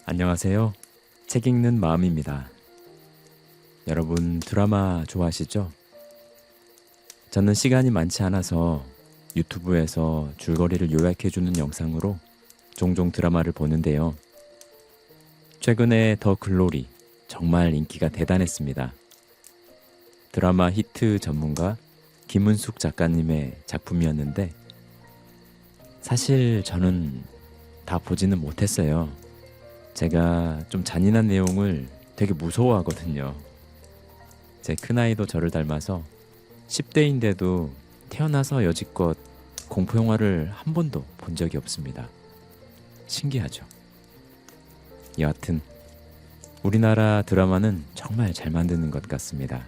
안녕하세요. 책 읽는 마음입니다. 여러분 드라마 좋아하시죠? 저는 시간이 많지 않아서 유튜브에서 줄거리를 요약해주는 영상으로 종종 드라마를 보는데요. 최근에 더 글로리 정말 인기가 대단했습니다. 드라마 히트 전문가 김은숙 작가님의 작품이었는데 사실 저는 다 보지는 못했어요. 제가 좀 잔인한 내용을 되게 무서워하거든요. 제 큰아이도 저를 닮아서 10대인데도 태어나서 여지껏 공포영화를 한 번도 본 적이 없습니다. 신기하죠? 여하튼 우리나라 드라마는 정말 잘 만드는 것 같습니다.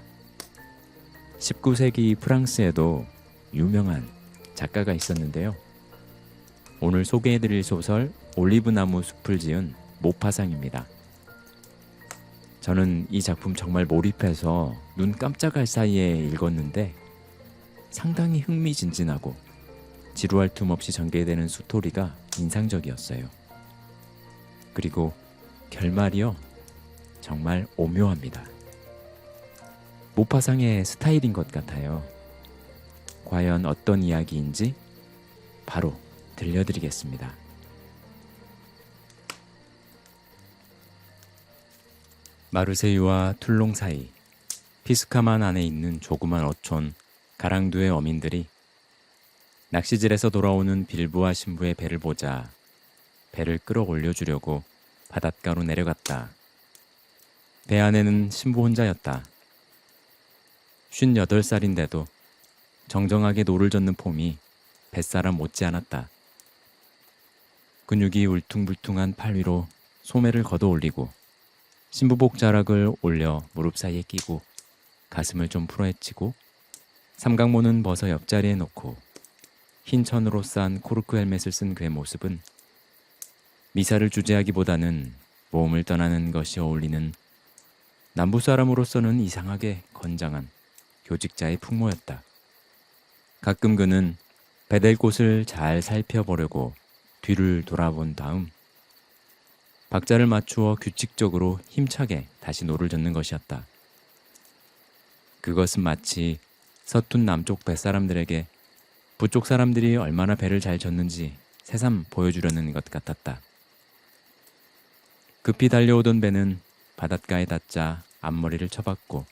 19세기 프랑스에도 유명한 작가가 있었는데요. 오늘 소개해드릴 소설 올리브나무 숲을 지은 모파상입니다. 저는 이 작품 정말 몰입해서 눈 깜짝할 사이에 읽었는데 상당히 흥미진진하고 지루할 틈 없이 전개되는 스토리가 인상적이었어요. 그리고 결말이요, 정말 오묘합니다. 모파상의 스타일인 것 같아요. 과연 어떤 이야기인지 바로 들려드리겠습니다. 마르세유와 툴롱 사이 피스카만 안에 있는 조그만 어촌 가랑두의 어민들이 낚시질에서 돌아오는 빌부와 신부의 배를 보자 배를 끌어올려주려고 바닷가로 내려갔다. 배 안에는 신부 혼자였다. 58살인데도 정정하게 노를 젓는 폼이 뱃사람 못지않았다. 근육이 울퉁불퉁한 팔 위로 소매를 걷어 올리고 신부복 자락을 올려 무릎 사이에 끼고 가슴을 좀 풀어헤치고 삼각모는 벗어 옆자리에 놓고 흰 천으로 싼 코르크 헬멧을 쓴 그의 모습은 미사를 주재하기보다는 모험을 떠나는 것이 어울리는 남부 사람으로서는 이상하게 건장한 교직자의 풍모였다. 가끔 그는 배댈 곳을 잘 살펴보려고 뒤를 돌아본 다음 박자를 맞추어 규칙적으로 힘차게 다시 노를 젓는 것이었다. 그것은 마치 서툰 남쪽 뱃사람들에게 북쪽 사람들이 얼마나 배를 잘 젓는지 새삼 보여주려는 것 같았다. 급히 달려오던 배는 바닷가에 닿자 앞머리를 쳐박고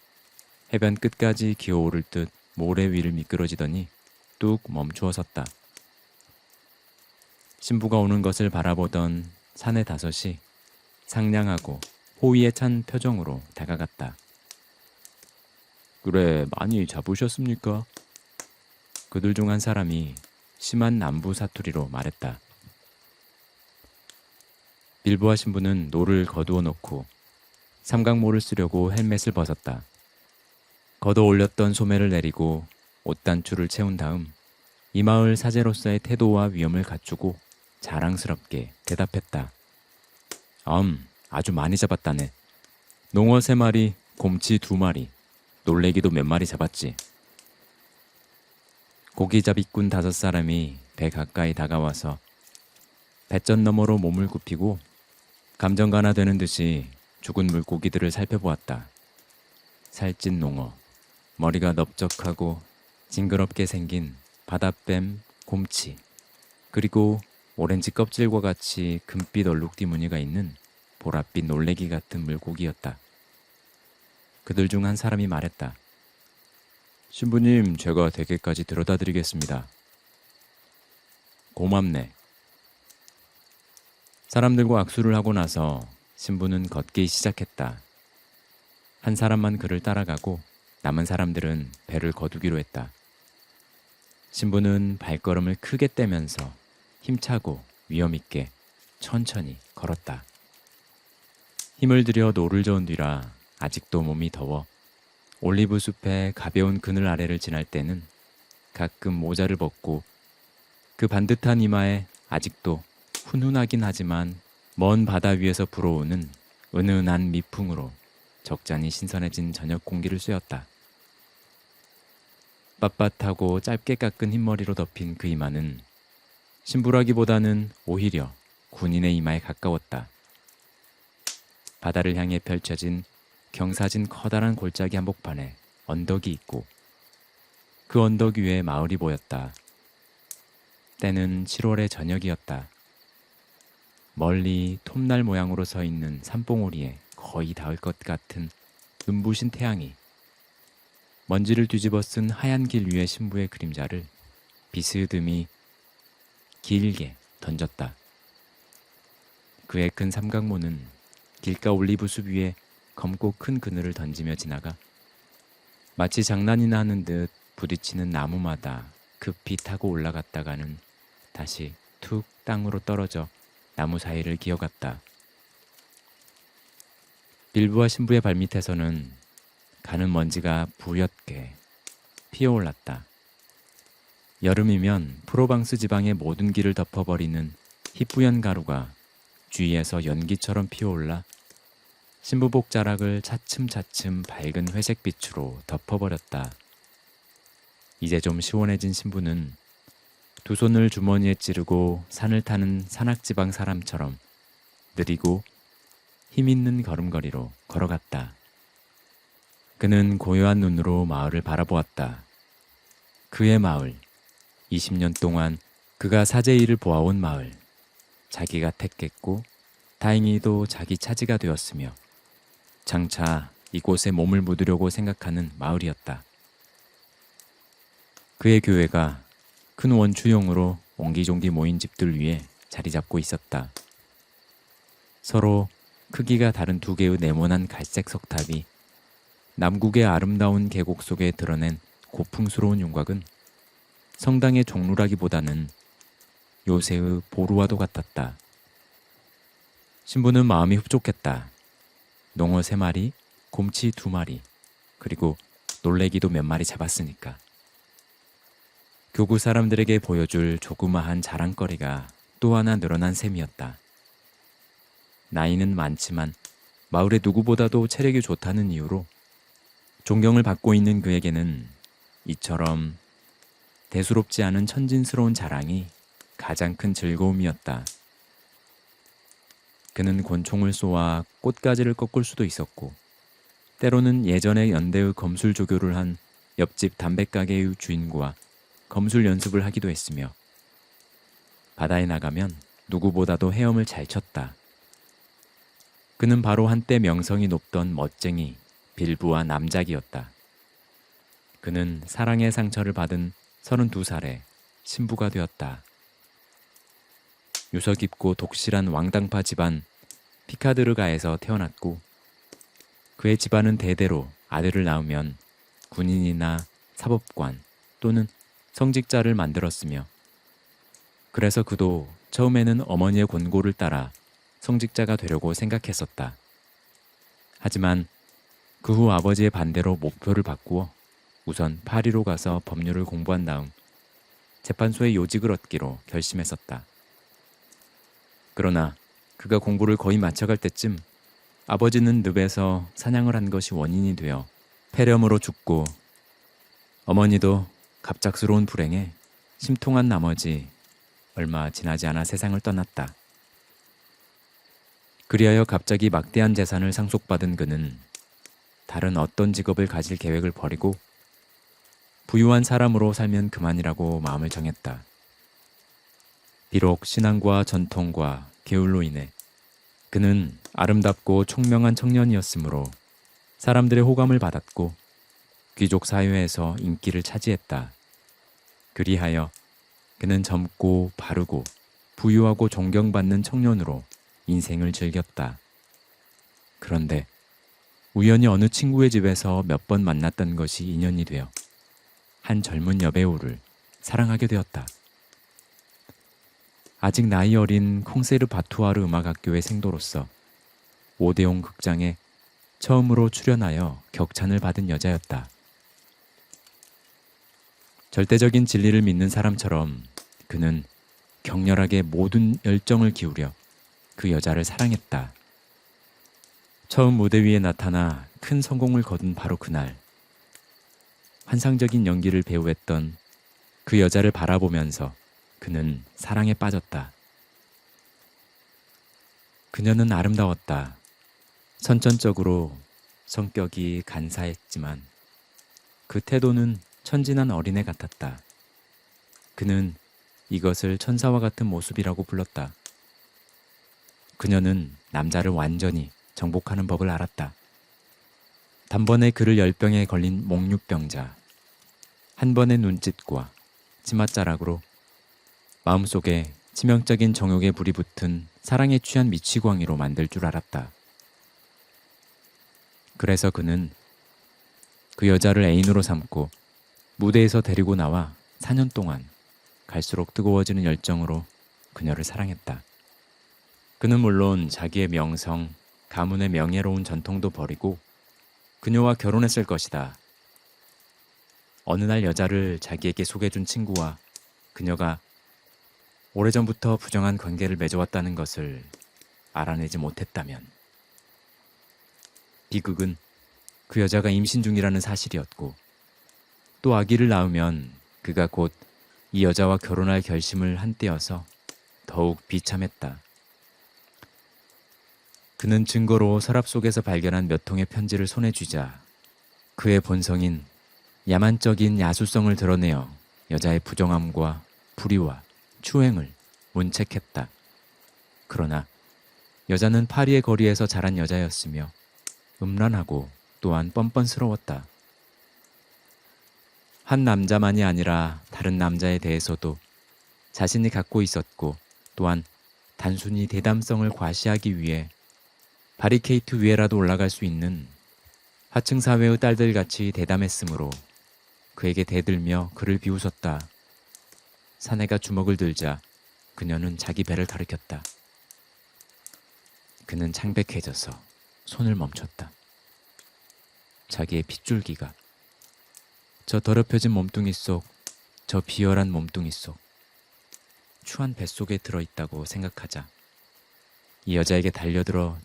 해변 끝까지 기어오를 듯 모래 위를 미끄러지더니 뚝 멈추어 섰다. 신부가 오는 것을 바라보던 사내 다섯이 상냥하고 호의에 찬 표정으로 다가갔다. 그래, 많이 잡으셨습니까? 그들 중 한 사람이 심한 남부 사투리로 말했다. 빌부와 신부는 노를 거두어 놓고 삼각모를 쓰려고 헬멧을 벗었다. 걷어 올렸던 소매를 내리고 옷단추를 채운 다음 이 마을 사제로서의 태도와 위엄을 갖추고 자랑스럽게 대답했다. 아주 많이 잡았다네. 농어 3마리, 곰치 2마리, 놀래기도 몇 마리 잡았지. 고기잡이꾼 5사람이 배 가까이 다가와서 배전 너머로 몸을 굽히고 감정가나 되는 듯이 죽은 물고기들을 살펴보았다. 살찐 농어, 머리가 넓적하고 징그럽게 생긴 바다뱀, 곰치, 그리고 오렌지 껍질과 같이 금빛 얼룩띠 무늬가 있는 보랏빛 놀래기 같은 물고기였다. 그들 중 한 사람이 말했다. 신부님, 제가 댁에까지 들여다 드리겠습니다. 고맙네. 사람들과 악수를 하고 나서 신부는 걷기 시작했다. 한 사람만 그를 따라가고 남은 사람들은 배를 거두기로 했다. 신부는 발걸음을 크게 떼면서 힘차고 위엄있게 천천히 걸었다. 힘을 들여 노를 저은 뒤라 아직도 몸이 더워 올리브 숲의 가벼운 그늘 아래를 지날 때는 가끔 모자를 벗고 그 반듯한 이마에 아직도 훈훈하긴 하지만 먼 바다 위에서 불어오는 은은한 미풍으로 적잖이 신선해진 저녁 공기를 쐬었다. 빳빳하고 짧게 깎은 흰머리로 덮인 그 이마는 신부라기보다는 오히려 군인의 이마에 가까웠다. 바다를 향해 펼쳐진 경사진 커다란 골짜기 한복판에 언덕이 있고 그 언덕 위에 마을이 보였다. 때는 7월의 저녁이었다. 멀리 톱날 모양으로 서 있는 산봉우리에 거의 닿을 것 같은 눈부신 태양이 먼지를 뒤집어 쓴 하얀 길 위의 신부의 그림자를 비스듬히 길게 던졌다. 그의 큰 삼각모는 길가 올리브숲 위에 검고 큰 그늘을 던지며 지나가 마치 장난이나 하는 듯 부딪히는 나무마다 급히 타고 올라갔다가는 다시 툭 땅으로 떨어져 나무 사이를 기어갔다. 빌부와 신부의 발밑에서는 가는 먼지가 부옇게 피어올랐다. 여름이면 프로방스 지방의 모든 길을 덮어버리는 희뿌연 가루가 주위에서 연기처럼 피어올라 신부복 자락을 차츰차츰 밝은 회색빛으로 덮어버렸다. 이제 좀 시원해진 신부는 두 손을 주머니에 찌르고 산을 타는 산악지방 사람처럼 느리고 힘있는 걸음걸이로 걸어갔다. 그는 고요한 눈으로 마을을 바라보았다. 그의 마을, 20년 동안 그가 사제일을 보아온 마을, 자기가 택했고 다행히도 자기 차지가 되었으며 장차 이곳에 몸을 묻으려고 생각하는 마을이었다. 그의 교회가 큰 원추용으로 옹기종기 모인 집들 위에 자리 잡고 있었다. 서로 크기가 다른 두 개의 네모난 갈색 석탑이 남국의 아름다운 계곡 속에 드러낸 고풍스러운 윤곽은 성당의 종루라기보다는 요새의 보루와도 같았다. 신부는 마음이 흡족했다. 농어 3마리, 곰치 2마리, 그리고 놀래기도 몇 마리 잡았으니까. 교구 사람들에게 보여줄 조그마한 자랑거리가 또 하나 늘어난 셈이었다. 나이는 많지만 마을의 누구보다도 체력이 좋다는 이유로 존경을 받고 있는 그에게는 이처럼 대수롭지 않은 천진스러운 자랑이 가장 큰 즐거움이었다. 그는 권총을 쏘아 꽃가지를 꺾을 수도 있었고 때로는 예전에 연대의 검술 조교를 한 옆집 담배가게의 주인과 검술 연습을 하기도 했으며 바다에 나가면 누구보다도 헤엄을 잘 쳤다. 그는 바로 한때 명성이 높던 멋쟁이 빌부와 남작이었다. 그는 사랑의 상처를 받은 32살에 신부가 되었다. 유서 깊고 독실한 왕당파 집안 피카드르가에서 태어났고 그의 집안은 대대로 아들을 낳으면 군인이나 사법관 또는 성직자를 만들었으며 그래서 그도 처음에는 어머니의 권고를 따라 성직자가 되려고 생각했었다. 하지만 그 후 아버지의 반대로 목표를 바꾸어 우선 파리로 가서 법률을 공부한 다음 재판소의 요직을 얻기로 결심했었다. 그러나 그가 공부를 거의 마쳐갈 때쯤 아버지는 늪에서 사냥을 한 것이 원인이 되어 폐렴으로 죽고 어머니도 갑작스러운 불행에 심통한 나머지 얼마 지나지 않아 세상을 떠났다. 그리하여 갑자기 막대한 재산을 상속받은 그는 다른 어떤 직업을 가질 계획을 버리고 부유한 사람으로 살면 그만이라고 마음을 정했다. 비록 신앙과 전통과 계율로 인해 그는 아름답고 총명한 청년이었으므로 사람들의 호감을 받았고 귀족 사회에서 인기를 차지했다. 그리하여 그는 젊고 바르고 부유하고 존경받는 청년으로 인생을 즐겼다. 그런데 우연히 어느 친구의 집에서 몇 번 만났던 것이 인연이 되어 한 젊은 여배우를 사랑하게 되었다. 아직 나이 어린 콩세르 바투아르 음악학교의 생도로서 오데온 극장에 처음으로 출연하여 격찬을 받은 여자였다. 절대적인 진리를 믿는 사람처럼 그는 격렬하게 모든 열정을 기울여 그 여자를 사랑했다. 처음 무대 위에 나타나 큰 성공을 거둔 바로 그날 환상적인 연기를 배우했던 그 여자를 바라보면서 그는 사랑에 빠졌다. 그녀는 아름다웠다. 선천적으로 성격이 간사했지만 그 태도는 천진한 어린애 같았다. 그는 이것을 천사와 같은 모습이라고 불렀다. 그녀는 남자를 완전히 정복하는 법을 알았다. 단번에 그를 열병에 걸린 목류병자, 한 번의 눈짓과 치맛자락으로 마음속에 치명적인 정욕에 불이 붙은 사랑에 취한 미치광이로 만들 줄 알았다. 그래서 그는 그 여자를 애인으로 삼고 무대에서 데리고 나와 4년 동안 갈수록 뜨거워지는 열정으로 그녀를 사랑했다. 그는 물론 자기의 명성, 가문의 명예로운 전통도 버리고 그녀와 결혼했을 것이다. 어느 날 여자를 자기에게 소개해준 친구와 그녀가 오래전부터 부정한 관계를 맺어왔다는 것을 알아내지 못했다면 비극은 그 여자가 임신 중이라는 사실이었고 또 아기를 낳으면 그가 곧 이 여자와 결혼할 결심을 한 때여서 더욱 비참했다. 그는 증거로 서랍 속에서 발견한 몇 통의 편지를 손에 쥐자 그의 본성인 야만적인 야수성을 드러내어 여자의 부정함과 불의와 추행을 문책했다. 그러나 여자는 파리의 거리에서 자란 여자였으며 음란하고 또한 뻔뻔스러웠다. 한 남자만이 아니라 다른 남자에 대해서도 자신이 갖고 있었고 또한 단순히 대담성을 과시하기 위해 바리케이트 위에라도 올라갈 수 있는 하층 사회의 딸들같이 대담했으므로 그에게 대들며 그를 비웃었다. 사내가 주먹을 들자 그녀는 자기 배를 가리켰다. 그는 창백해져서 손을 멈췄다. 자기의 핏줄기가 저 더럽혀진 몸뚱이 속, 저 비열한 몸뚱이 속, 추한 뱃속에 들어있다고 생각하자 이 여자에게 달려들어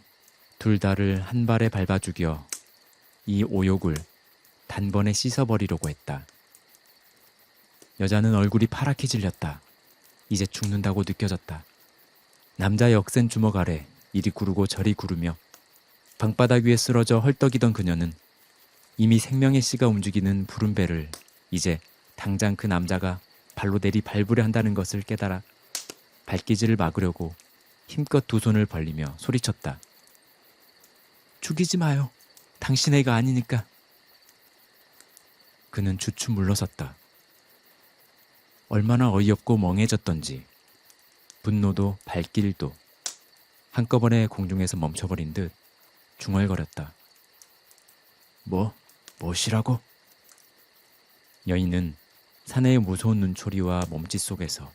둘 다를 한 발에 밟아 죽여 이 오욕을 단번에 씻어버리려고 했다. 여자는 얼굴이 파랗게 질렸다. 이제 죽는다고 느껴졌다. 남자의 억센 주먹 아래 이리 구르고 저리 구르며 방바닥 위에 쓰러져 헐떡이던 그녀는 이미 생명의 씨가 움직이는 푸른 배를 이제 당장 그 남자가 발로 내리 밟으려 한다는 것을 깨달아 발기질을 막으려고 힘껏 두 손을 벌리며 소리쳤다. 죽이지 마요. 당신 애가 아니니까. 그는 주춤 물러섰다. 얼마나 어이없고 멍해졌던지 분노도 발길도 한꺼번에 공중에서 멈춰버린 듯 중얼거렸다. 무엇이라고? 여인은 사내의 무서운 눈초리와 몸짓 속에서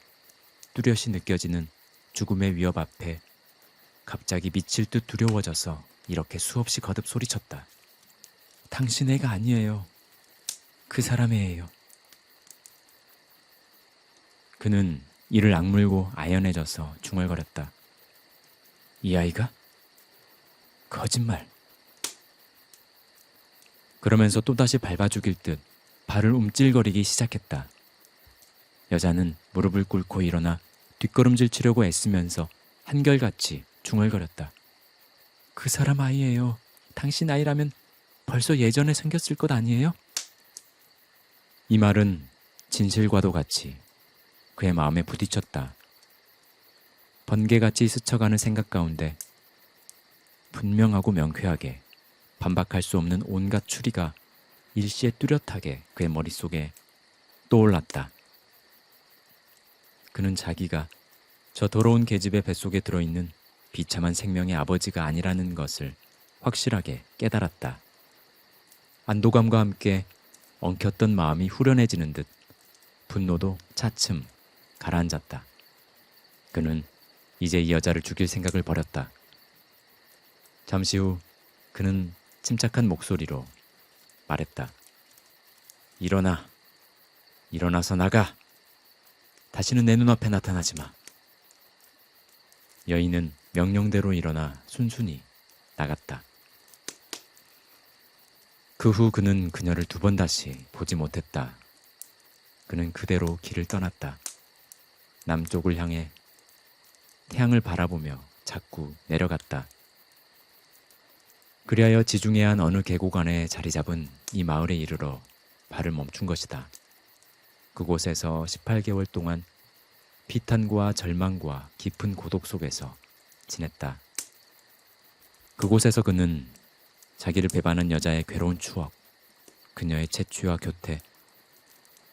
뚜렷이 느껴지는 죽음의 위협 앞에 갑자기 미칠 듯 두려워져서 이렇게 수없이 거듭 소리쳤다. 당신 애가 아니에요. 그 사람의 애예요. 그는 이를 악물고 아연해져서 중얼거렸다. 이 아이가? 거짓말. 그러면서 또다시 밟아 죽일 듯 발을 움찔거리기 시작했다. 여자는 무릎을 꿇고 일어나 뒷걸음질 치려고 애쓰면서 한결같이 중얼거렸다. 그 사람 아이예요. 당신 아이라면 벌써 예전에 생겼을 것 아니에요? 이 말은 진실과도 같이 그의 마음에 부딪혔다. 번개같이 스쳐가는 생각 가운데 분명하고 명쾌하게 반박할 수 없는 온갖 추리가 일시에 뚜렷하게 그의 머릿속에 떠올랐다. 그는 자기가 저 더러운 계집의 뱃속에 들어있는 비참한 생명의 아버지가 아니라는 것을 확실하게 깨달았다. 안도감과 함께 엉켰던 마음이 후련해지는 듯 분노도 차츰 가라앉았다. 그는 이제 이 여자를 죽일 생각을 버렸다. 잠시 후 그는 침착한 목소리로 말했다. 일어나서 나가. 다시는 내 눈앞에 나타나지 마. 여인은 명령대로 일어나 순순히 나갔다. 그 후 그는 그녀를 두 번 다시 보지 못했다. 그는 그대로 길을 떠났다. 남쪽을 향해 태양을 바라보며 자꾸 내려갔다. 그리하여 지중해 안 어느 계곡 안에 자리 잡은 이 마을에 이르러 발을 멈춘 것이다. 그곳에서 18개월 동안 비탄과 절망과 깊은 고독 속에서 지냈다. 그곳에서 그는 자기를 배반한 여자의 괴로운 추억, 그녀의 채취와 교태,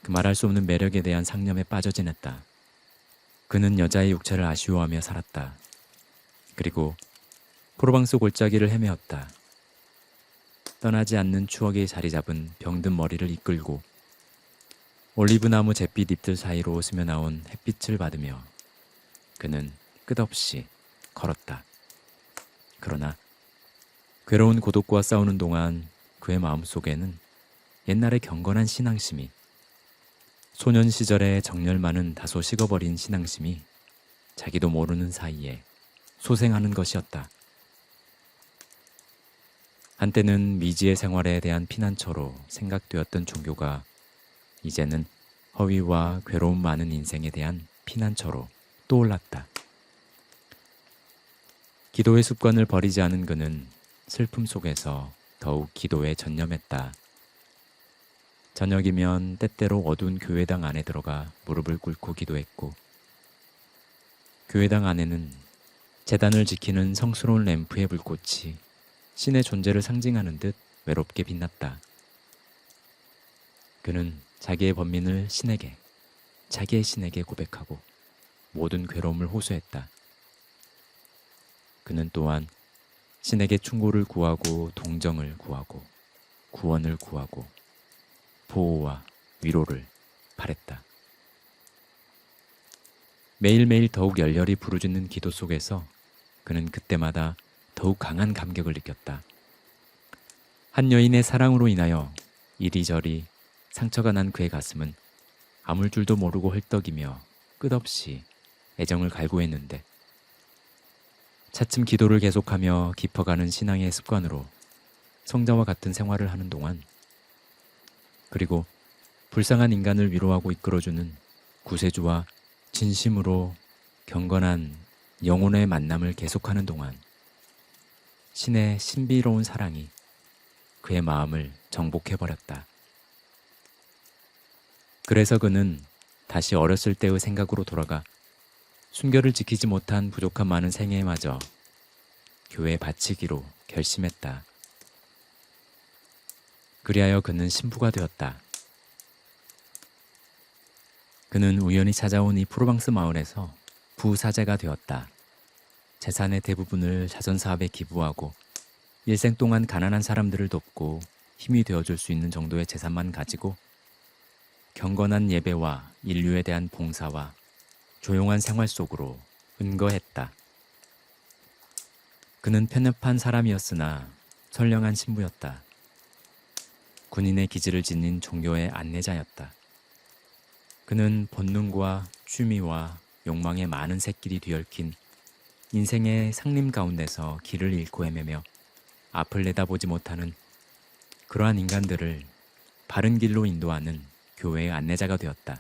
그 말할 수 없는 매력에 대한 상념에 빠져 지냈다. 그는 여자의 육체를 아쉬워하며 살았다. 그리고 프로방스 골짜기를 헤매었다. 떠나지 않는 추억이 자리 잡은 병든 머리를 이끌고 올리브나무 잿빛 잎들 사이로 스며나온 햇빛을 받으며 그는 끝없이 걸었다. 그러나 괴로운 고독과 싸우는 동안 그의 마음속에는 옛날의 경건한 신앙심이, 소년 시절의 정열만은 다소 식어버린 신앙심이 자기도 모르는 사이에 소생하는 것이었다. 한때는 미지의 생활에 대한 피난처로 생각되었던 종교가 이제는 허위와 괴로움 많은 인생에 대한 피난처로 떠올랐다. 기도의 습관을 버리지 않은 그는 슬픔 속에서 더욱 기도에 전념했다. 저녁이면 때때로 어두운 교회당 안에 들어가 무릎을 꿇고 기도했고, 교회당 안에는 제단을 지키는 성스러운 램프의 불꽃이 신의 존재를 상징하는 듯 외롭게 빛났다. 그는 자기의 번민을 신에게, 자기의 신에게 고백하고 모든 괴로움을 호소했다. 그는 또한 신에게 충고를 구하고 동정을 구하고 구원을 구하고 보호와 위로를 바랬다. 매일매일 더욱 열렬히 부르짖는 기도 속에서 그는 그때마다 더욱 강한 감격을 느꼈다. 한 여인의 사랑으로 인하여 이리저리 상처가 난 그의 가슴은 아물 줄도 모르고 헐떡이며 끝없이 애정을 갈구했는데, 차츰 기도를 계속하며 깊어가는 신앙의 습관으로 성자와 같은 생활을 하는 동안, 그리고 불쌍한 인간을 위로하고 이끌어주는 구세주와 진심으로 경건한 영혼의 만남을 계속하는 동안 신의 신비로운 사랑이 그의 마음을 정복해버렸다. 그래서 그는 다시 어렸을 때의 생각으로 돌아가 순결을 지키지 못한 부족한 많은 생애마저 교회에 바치기로 결심했다. 그리하여 그는 신부가 되었다. 그는 우연히 찾아온 이 프로방스 마을에서 부사제가 되었다. 재산의 대부분을 자선사업에 기부하고 일생 동안 가난한 사람들을 돕고 힘이 되어줄 수 있는 정도의 재산만 가지고 경건한 예배와 인류에 대한 봉사와 조용한 생활 속으로 은거했다. 그는 편협한 사람이었으나 선량한 신부였다. 군인의 기질을 지닌 종교의 안내자였다. 그는 본능과 취미와 욕망의 많은 새끼리 뒤얽힌 인생의 상림 가운데서 길을 잃고 헤매며 앞을 내다보지 못하는 그러한 인간들을 바른 길로 인도하는 교회의 안내자가 되었다.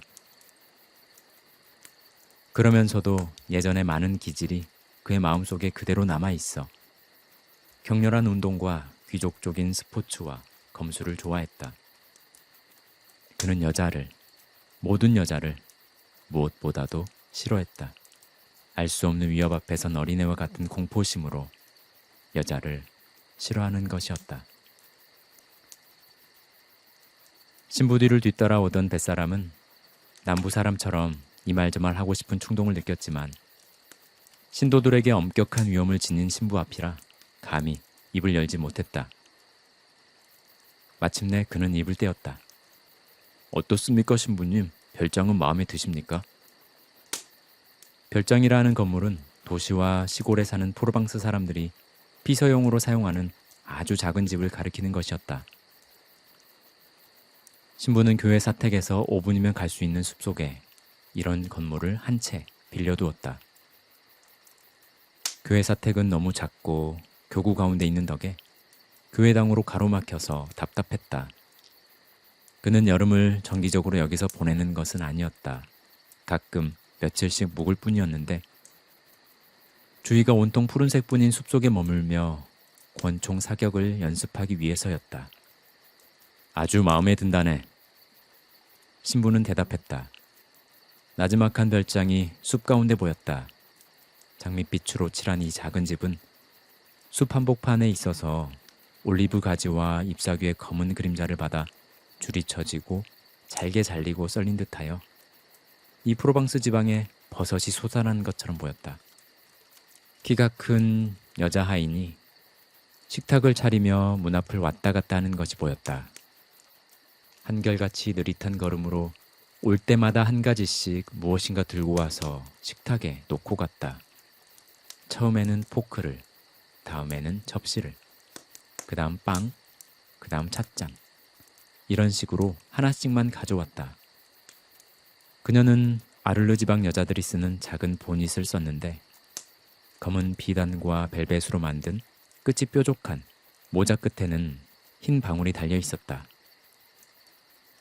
그러면서도 예전의 많은 기질이 그의 마음속에 그대로 남아있어 격렬한 운동과 귀족적인 스포츠와 검술을 좋아했다. 그는 여자를, 모든 여자를 무엇보다도 싫어했다. 알 수 없는 위협 앞에선 어린애와 같은 공포심으로 여자를 싫어하는 것이었다. 신부 뒤를 뒤따라오던 뱃사람은 남부 사람처럼 이 말 저 말 하고 싶은 충동을 느꼈지만 신도들에게 엄격한 위험을 지닌 신부 앞이라 감히 입을 열지 못했다. 마침내 그는 입을 떼었다. 어떻습니까, 신부님? 별장은 마음에 드십니까? 별장이라 는 건물은 도시와 시골에 사는 프로방스 사람들이 피서용으로 사용하는 아주 작은 집을 가리키는 것이었다. 신부는 교회 사택에서 5분이면 갈 수 있는 숲속에 이런 건물을 한 채 빌려두었다. 교회 사택은 너무 작고 교구 가운데 있는 덕에 교회당으로 가로막혀서 답답했다. 그는 여름을 정기적으로 여기서 보내는 것은 아니었다. 가끔 며칠씩 묵을 뿐이었는데 주위가 온통 푸른색뿐인 숲속에 머물며 권총 사격을 연습하기 위해서였다. 아주 마음에 든다네. 신부는 대답했다. 나지막한 별장이 숲 가운데 보였다. 장밋빛으로 칠한 이 작은 집은 숲 한복판에 있어서 올리브 가지와 잎사귀의 검은 그림자를 받아 줄이 쳐지고 잘게 잘리고 썰린 듯하여 이 프로방스 지방에 버섯이 솟아난 것처럼 보였다. 키가 큰 여자 하인이 식탁을 차리며 문 앞을 왔다 갔다 하는 것이 보였다. 한결같이 느릿한 걸음으로 올 때마다 한 가지씩 무엇인가 들고 와서 식탁에 놓고 갔다. 처음에는 포크를, 다음에는 접시를, 그 다음 빵, 그 다음 찻잔, 이런 식으로 하나씩만 가져왔다. 그녀는 아를르 지방 여자들이 쓰는 작은 보닛을 썼는데 검은 비단과 벨벳으로 만든 끝이 뾰족한 모자 끝에는 흰 방울이 달려 있었다.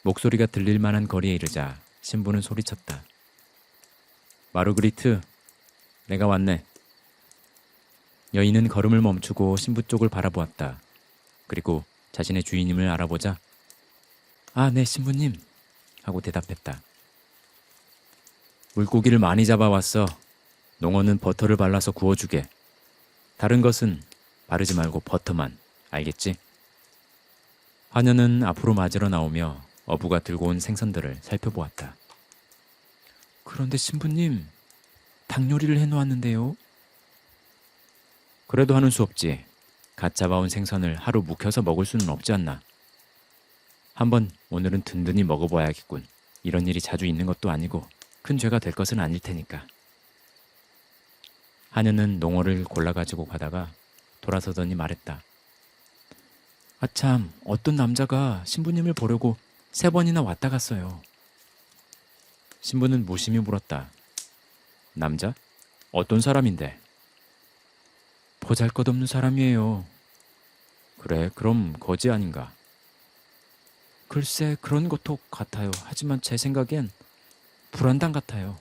목소리가 들릴 만한 거리에 이르자 신부는 소리쳤다. 마르그리트, 내가 왔네. 여인은 걸음을 멈추고 신부 쪽을 바라보았다. 그리고 자신의 주인임을 알아보자 아, 네, 신부님 하고 대답했다. 물고기를 많이 잡아왔어. 농어는 버터를 발라서 구워주게. 다른 것은 바르지 말고 버터만, 알겠지? 하녀는 앞으로 맞으러 나오며 어부가 들고 온 생선들을 살펴보았다. 그런데 신부님, 닭 요리를 해놓았는데요. 그래도 하는 수 없지. 갓 잡아온 생선을 하루 묵혀서 먹을 수는 없지 않나. 한번 오늘은 든든히 먹어봐야겠군. 이런 일이 자주 있는 것도 아니고 큰 죄가 될 것은 아닐 테니까. 하녀는 농어를 골라가지고 가다가 돌아서더니 말했다. 아참, 어떤 남자가 신부님을 보려고 3번이나 왔다 갔어요. 신부는 무심히 물었다. 남자? 어떤 사람인데? 보잘것없는 사람이에요. 그래, 그럼 거지 아닌가? 글쎄, 그런 것도 같아요. 하지만 제 생각엔 불안당 같아요.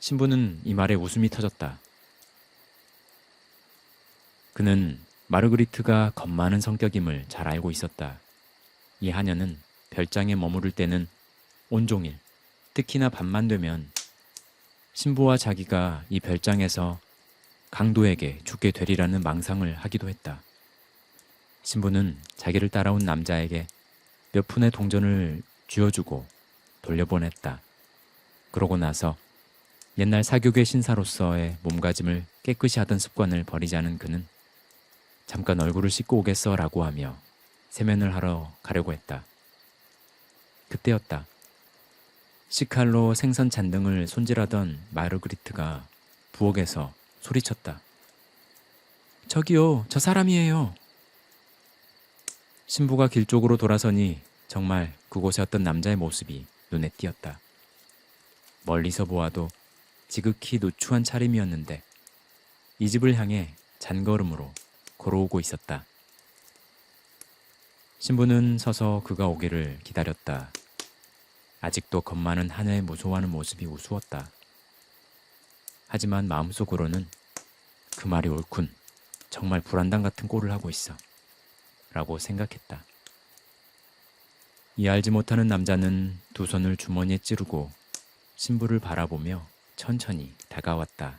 신부는 이 말에 웃음이 터졌다. 그는 마르그리트가 겁 많은 성격임을 잘 알고 있었다. 이 하녀는 별장에 머무를 때는 온종일, 특히나 밤만 되면 신부와 자기가 이 별장에서 강도에게 죽게 되리라는 망상을 하기도 했다. 신부는 자기를 따라온 남자에게 몇 푼의 동전을 쥐어주고 돌려보냈다. 그러고 나서 옛날 사교계 신사로서의 몸가짐을 깨끗이 하던 습관을 버리지 않은 그는 잠깐 얼굴을 씻고 오겠어 라고 하며 세면을 하러 가려고 했다. 그때였다. 식칼로 생선 잔등을 손질하던 마르그리트가 부엌에서 소리쳤다. 저기요, 저 사람이에요. 신부가 길 쪽으로 돌아서니 정말 그곳에 어떤 남자의 모습이 눈에 띄었다. 멀리서 보아도 지극히 누추한 차림이었는데 이 집을 향해 잔걸음으로 걸어오고 있었다. 신부는 서서 그가 오기를 기다렸다. 아직도 겁 많은 하녀의 무서워하는 모습이 우스웠다. 하지만 마음속으로는 그 말이 옳군. 정말 불안당 같은 꼴을 하고 있어. 라고 생각했다. 이 알지 못하는 남자는 두 손을 주머니에 찌르고 신부를 바라보며 천천히 다가왔다.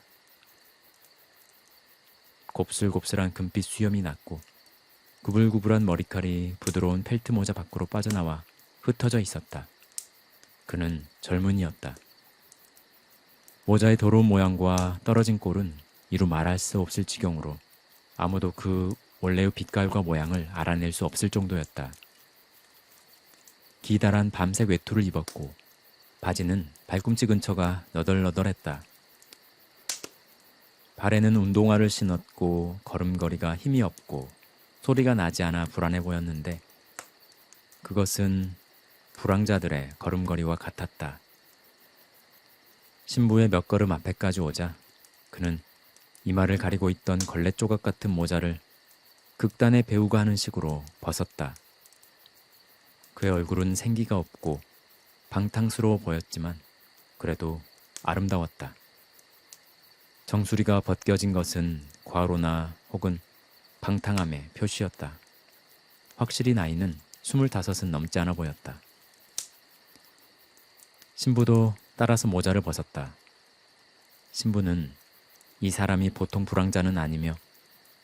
곱슬곱슬한 금빛 수염이 났고 구불구불한 머리칼이 부드러운 펠트 모자 밖으로 빠져나와 흩어져 있었다. 그는 젊은이였다. 모자의 더러운 모양과 떨어진 꼴은 이루 말할 수 없을 지경으로 아무도 그 원래의 빛깔과 모양을 알아낼 수 없을 정도였다. 기다란 밤색 외투를 입었고 바지는 발꿈치 근처가 너덜너덜했다. 발에는 운동화를 신었고 걸음걸이가 힘이 없고 소리가 나지 않아 불안해 보였는데 그것은 불황자들의 걸음걸이와 같았다. 신부의 몇 걸음 앞에까지 오자 그는 이마를 가리고 있던 걸레 조각 같은 모자를 극단의 배우가 하는 식으로 벗었다. 그의 얼굴은 생기가 없고 방탕스러워 보였지만 그래도 아름다웠다. 정수리가 벗겨진 것은 과로나 혹은 방탕함의 표시였다. 확실히 나이는 25은 넘지 않아 보였다. 신부도 따라서 모자를 벗었다. 신부는 이 사람이 보통 불황자는 아니며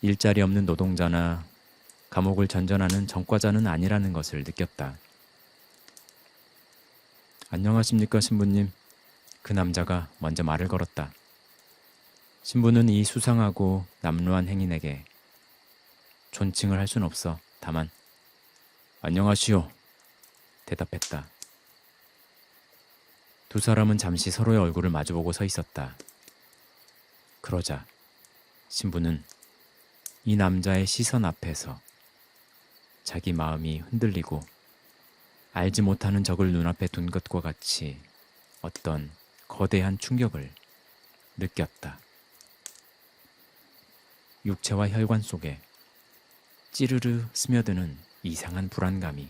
일자리 없는 노동자나 감옥을 전전하는 전과자는 아니라는 것을 느꼈다. 안녕하십니까, 신부님. 그 남자가 먼저 말을 걸었다. 신부는 이 수상하고 남루한 행인에게 존칭을 할 순 없어 다만 안녕하시오 대답했다. 두 사람은 잠시 서로의 얼굴을 마주보고 서 있었다. 그러자 신부는 이 남자의 시선 앞에서 자기 마음이 흔들리고 알지 못하는 적을 눈앞에 둔 것과 같이 어떤 거대한 충격을 느꼈다. 육체와 혈관 속에 찌르르 스며드는 이상한 불안감이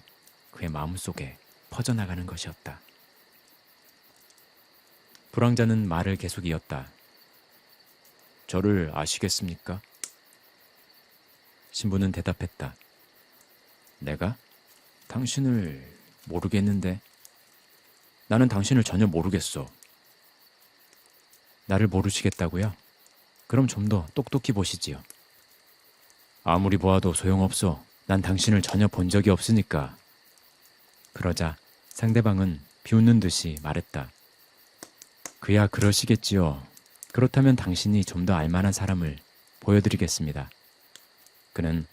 그의 마음속에 퍼져나가는 것이었다. 불황자는 말을 계속 이었다. 저를 아시겠습니까? 신부는 대답했다. 내가? 당신을 모르겠는데. 나는 당신을 전혀 모르겠어. 나를 모르시겠다고요? 그럼 좀 더 똑똑히 보시지요. 아무리 보아도 소용없어. 난 당신을 전혀 본 적이 없으니까. 그러자 상대방은 비웃는 듯이 말했다. 그야 그러시겠지요. 그렇다면 당신이 좀 더 알만한 사람을 보여드리겠습니다. 그는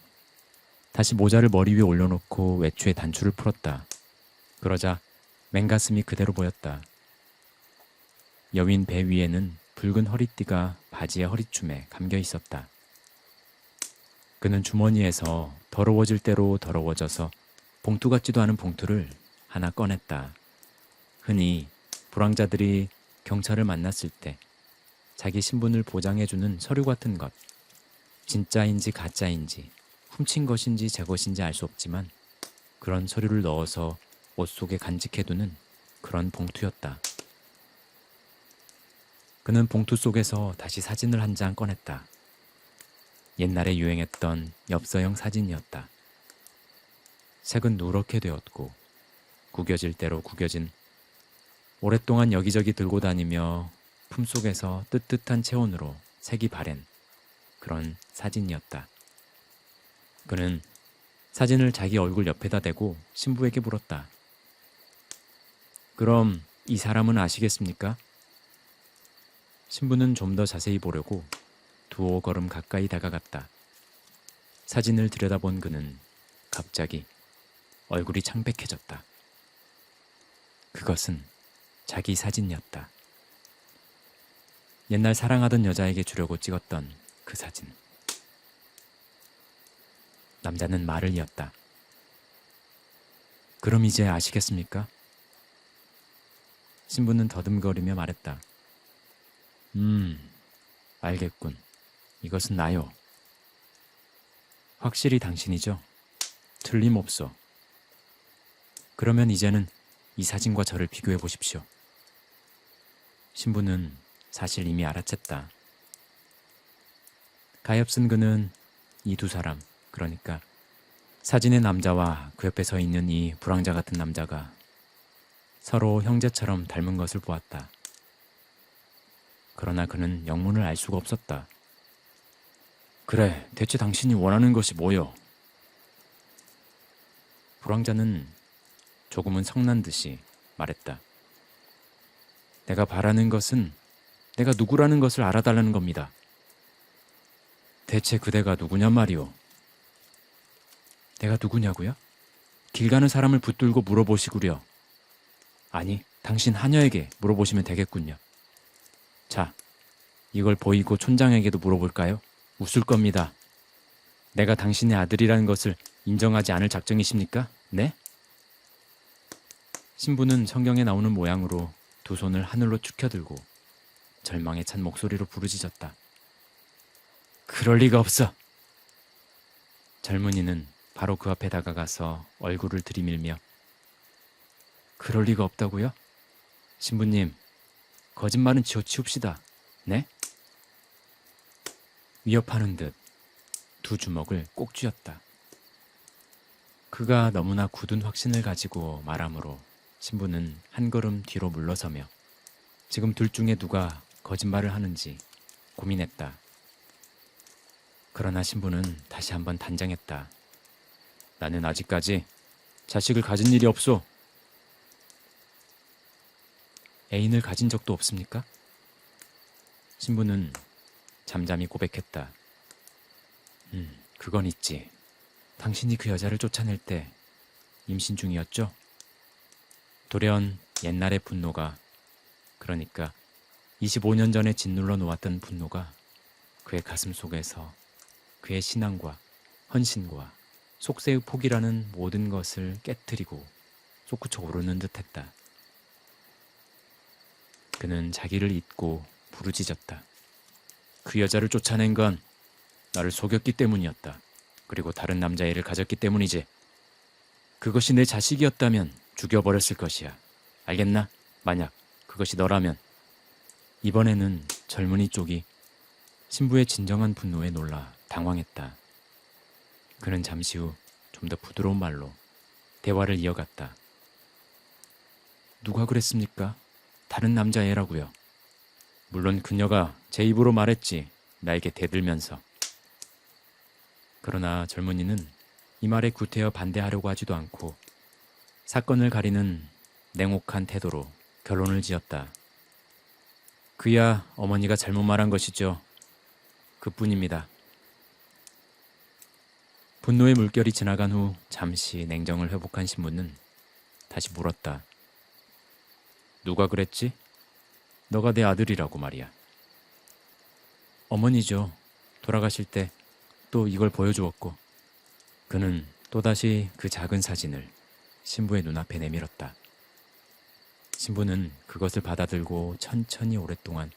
다시 모자를 머리 위에 올려놓고 외투의 단추를 풀었다. 그러자 맨가슴이 그대로 보였다. 여윈 배 위에는 붉은 허리띠가 바지의 허리춤에 감겨 있었다. 그는 주머니에서 더러워질 대로 더러워져서 봉투 같지도 않은 봉투를 하나 꺼냈다. 흔히 불황자들이 경찰을 만났을 때 자기 신분을 보장해주는 서류 같은 것, 진짜인지 가짜인지 훔친 것인지 제 것인지 알 수 없지만 그런 서류를 넣어서 옷 속에 간직해두는 그런 봉투였다. 그는 봉투 속에서 다시 사진을 한 장 꺼냈다. 옛날에 유행했던 엽서형 사진이었다. 색은 누렇게 되었고 구겨질 대로 구겨진, 오랫동안 여기저기 들고 다니며 품속에서 뜨뜻한 체온으로 색이 바랜 그런 사진이었다. 그는 사진을 자기 얼굴 옆에다 대고 신부에게 물었다. 그럼 이 사람은 아시겠습니까? 신부는 좀 더 자세히 보려고 두어 걸음 가까이 다가갔다. 사진을 들여다본 그는 갑자기 얼굴이 창백해졌다. 그것은 자기 사진이었다. 옛날 사랑하던 여자에게 주려고 찍었던 그 사진. 남자는 말을 이었다. 그럼 이제 아시겠습니까? 신부는 더듬거리며 말했다. 알겠군. 이것은 나요. 확실히 당신이죠? 틀림없어. 그러면 이제는 이 사진과 저를 비교해 보십시오. 신부는 사실 이미 알아챘다. 가엾은 그는 이 두 사람, 그러니까 사진의 남자와 그 옆에 서 있는 이 불황자 같은 남자가 서로 형제처럼 닮은 것을 보았다. 그러나 그는 영문을 알 수가 없었다. 그래, 대체 당신이 원하는 것이 뭐요? 불황자는 조금은 성난 듯이 말했다. 내가 바라는 것은 내가 누구라는 것을 알아달라는 겁니다. 대체 그대가 누구냐 말이오? 내가 누구냐고요? 길 가는 사람을 붙들고 물어보시구려. 아니, 당신 하녀에게 물어보시면 되겠군요. 자, 이걸 보이고 촌장에게도 물어볼까요? 웃을 겁니다. 내가 당신의 아들이라는 것을 인정하지 않을 작정이십니까? 네? 신부는 성경에 나오는 모양으로 두 손을 하늘로 축혀들고 절망에 찬 목소리로 부르짖었다. 그럴 리가 없어. 젊은이는 바로 그 앞에 다가가서 얼굴을 들이밀며 그럴 리가 없다고요? 신부님, 거짓말은 치웁시다. 네? 위협하는 듯 두 주먹을 꼭 쥐었다. 그가 너무나 굳은 확신을 가지고 말하므로 신부는 한 걸음 뒤로 물러서며 지금 둘 중에 누가 거짓말을 하는지 고민했다. 그러나 신부는 다시 한번 단정했다. 나는 아직까지 자식을 가진 일이 없소. 애인을 가진 적도 없습니까? 신부는 잠잠히 고백했다. 그건 있지. 당신이 그 여자를 쫓아낼 때 임신 중이었죠? 돌연 옛날의 분노가, 그러니까 25년 전에 짓눌러 놓았던 분노가 그의 가슴 속에서 그의 신앙과 헌신과 속세의 폭이라는 모든 것을 깨트리고 솟구쳐 오르는 듯했다. 그는 자기를 잊고 부르짖었다. 그 여자를 쫓아낸 건 나를 속였기 때문이었다. 그리고 다른 남자애를 가졌기 때문이지. 그것이 내 자식이었다면 죽여버렸을 것이야. 알겠나? 만약 그것이 너라면. 이번에는 젊은이 쪽이 신부의 진정한 분노에 놀라 당황했다. 그는 잠시 후 좀 더 부드러운 말로 대화를 이어갔다. 누가 그랬습니까? 다른 남자애라고요. 물론 그녀가 제 입으로 말했지. 나에게 대들면서. 그러나 젊은이는 이 말에 구태여 반대하려고 하지도 않고 사건을 가리는 냉혹한 태도로 결론을 지었다. 그야 어머니가 잘못 말한 것이죠. 그뿐입니다. 분노의 물결이 지나간 후 잠시 냉정을 회복한 신부는 다시 물었다. 누가 그랬지? 너가 내 아들이라고 말이야. 어머니죠. 돌아가실 때 또 이걸 보여주었고. 그는 또다시 그 작은 사진을 신부의 눈앞에 내밀었다. 신부는 그것을 받아들고 천천히 오랫동안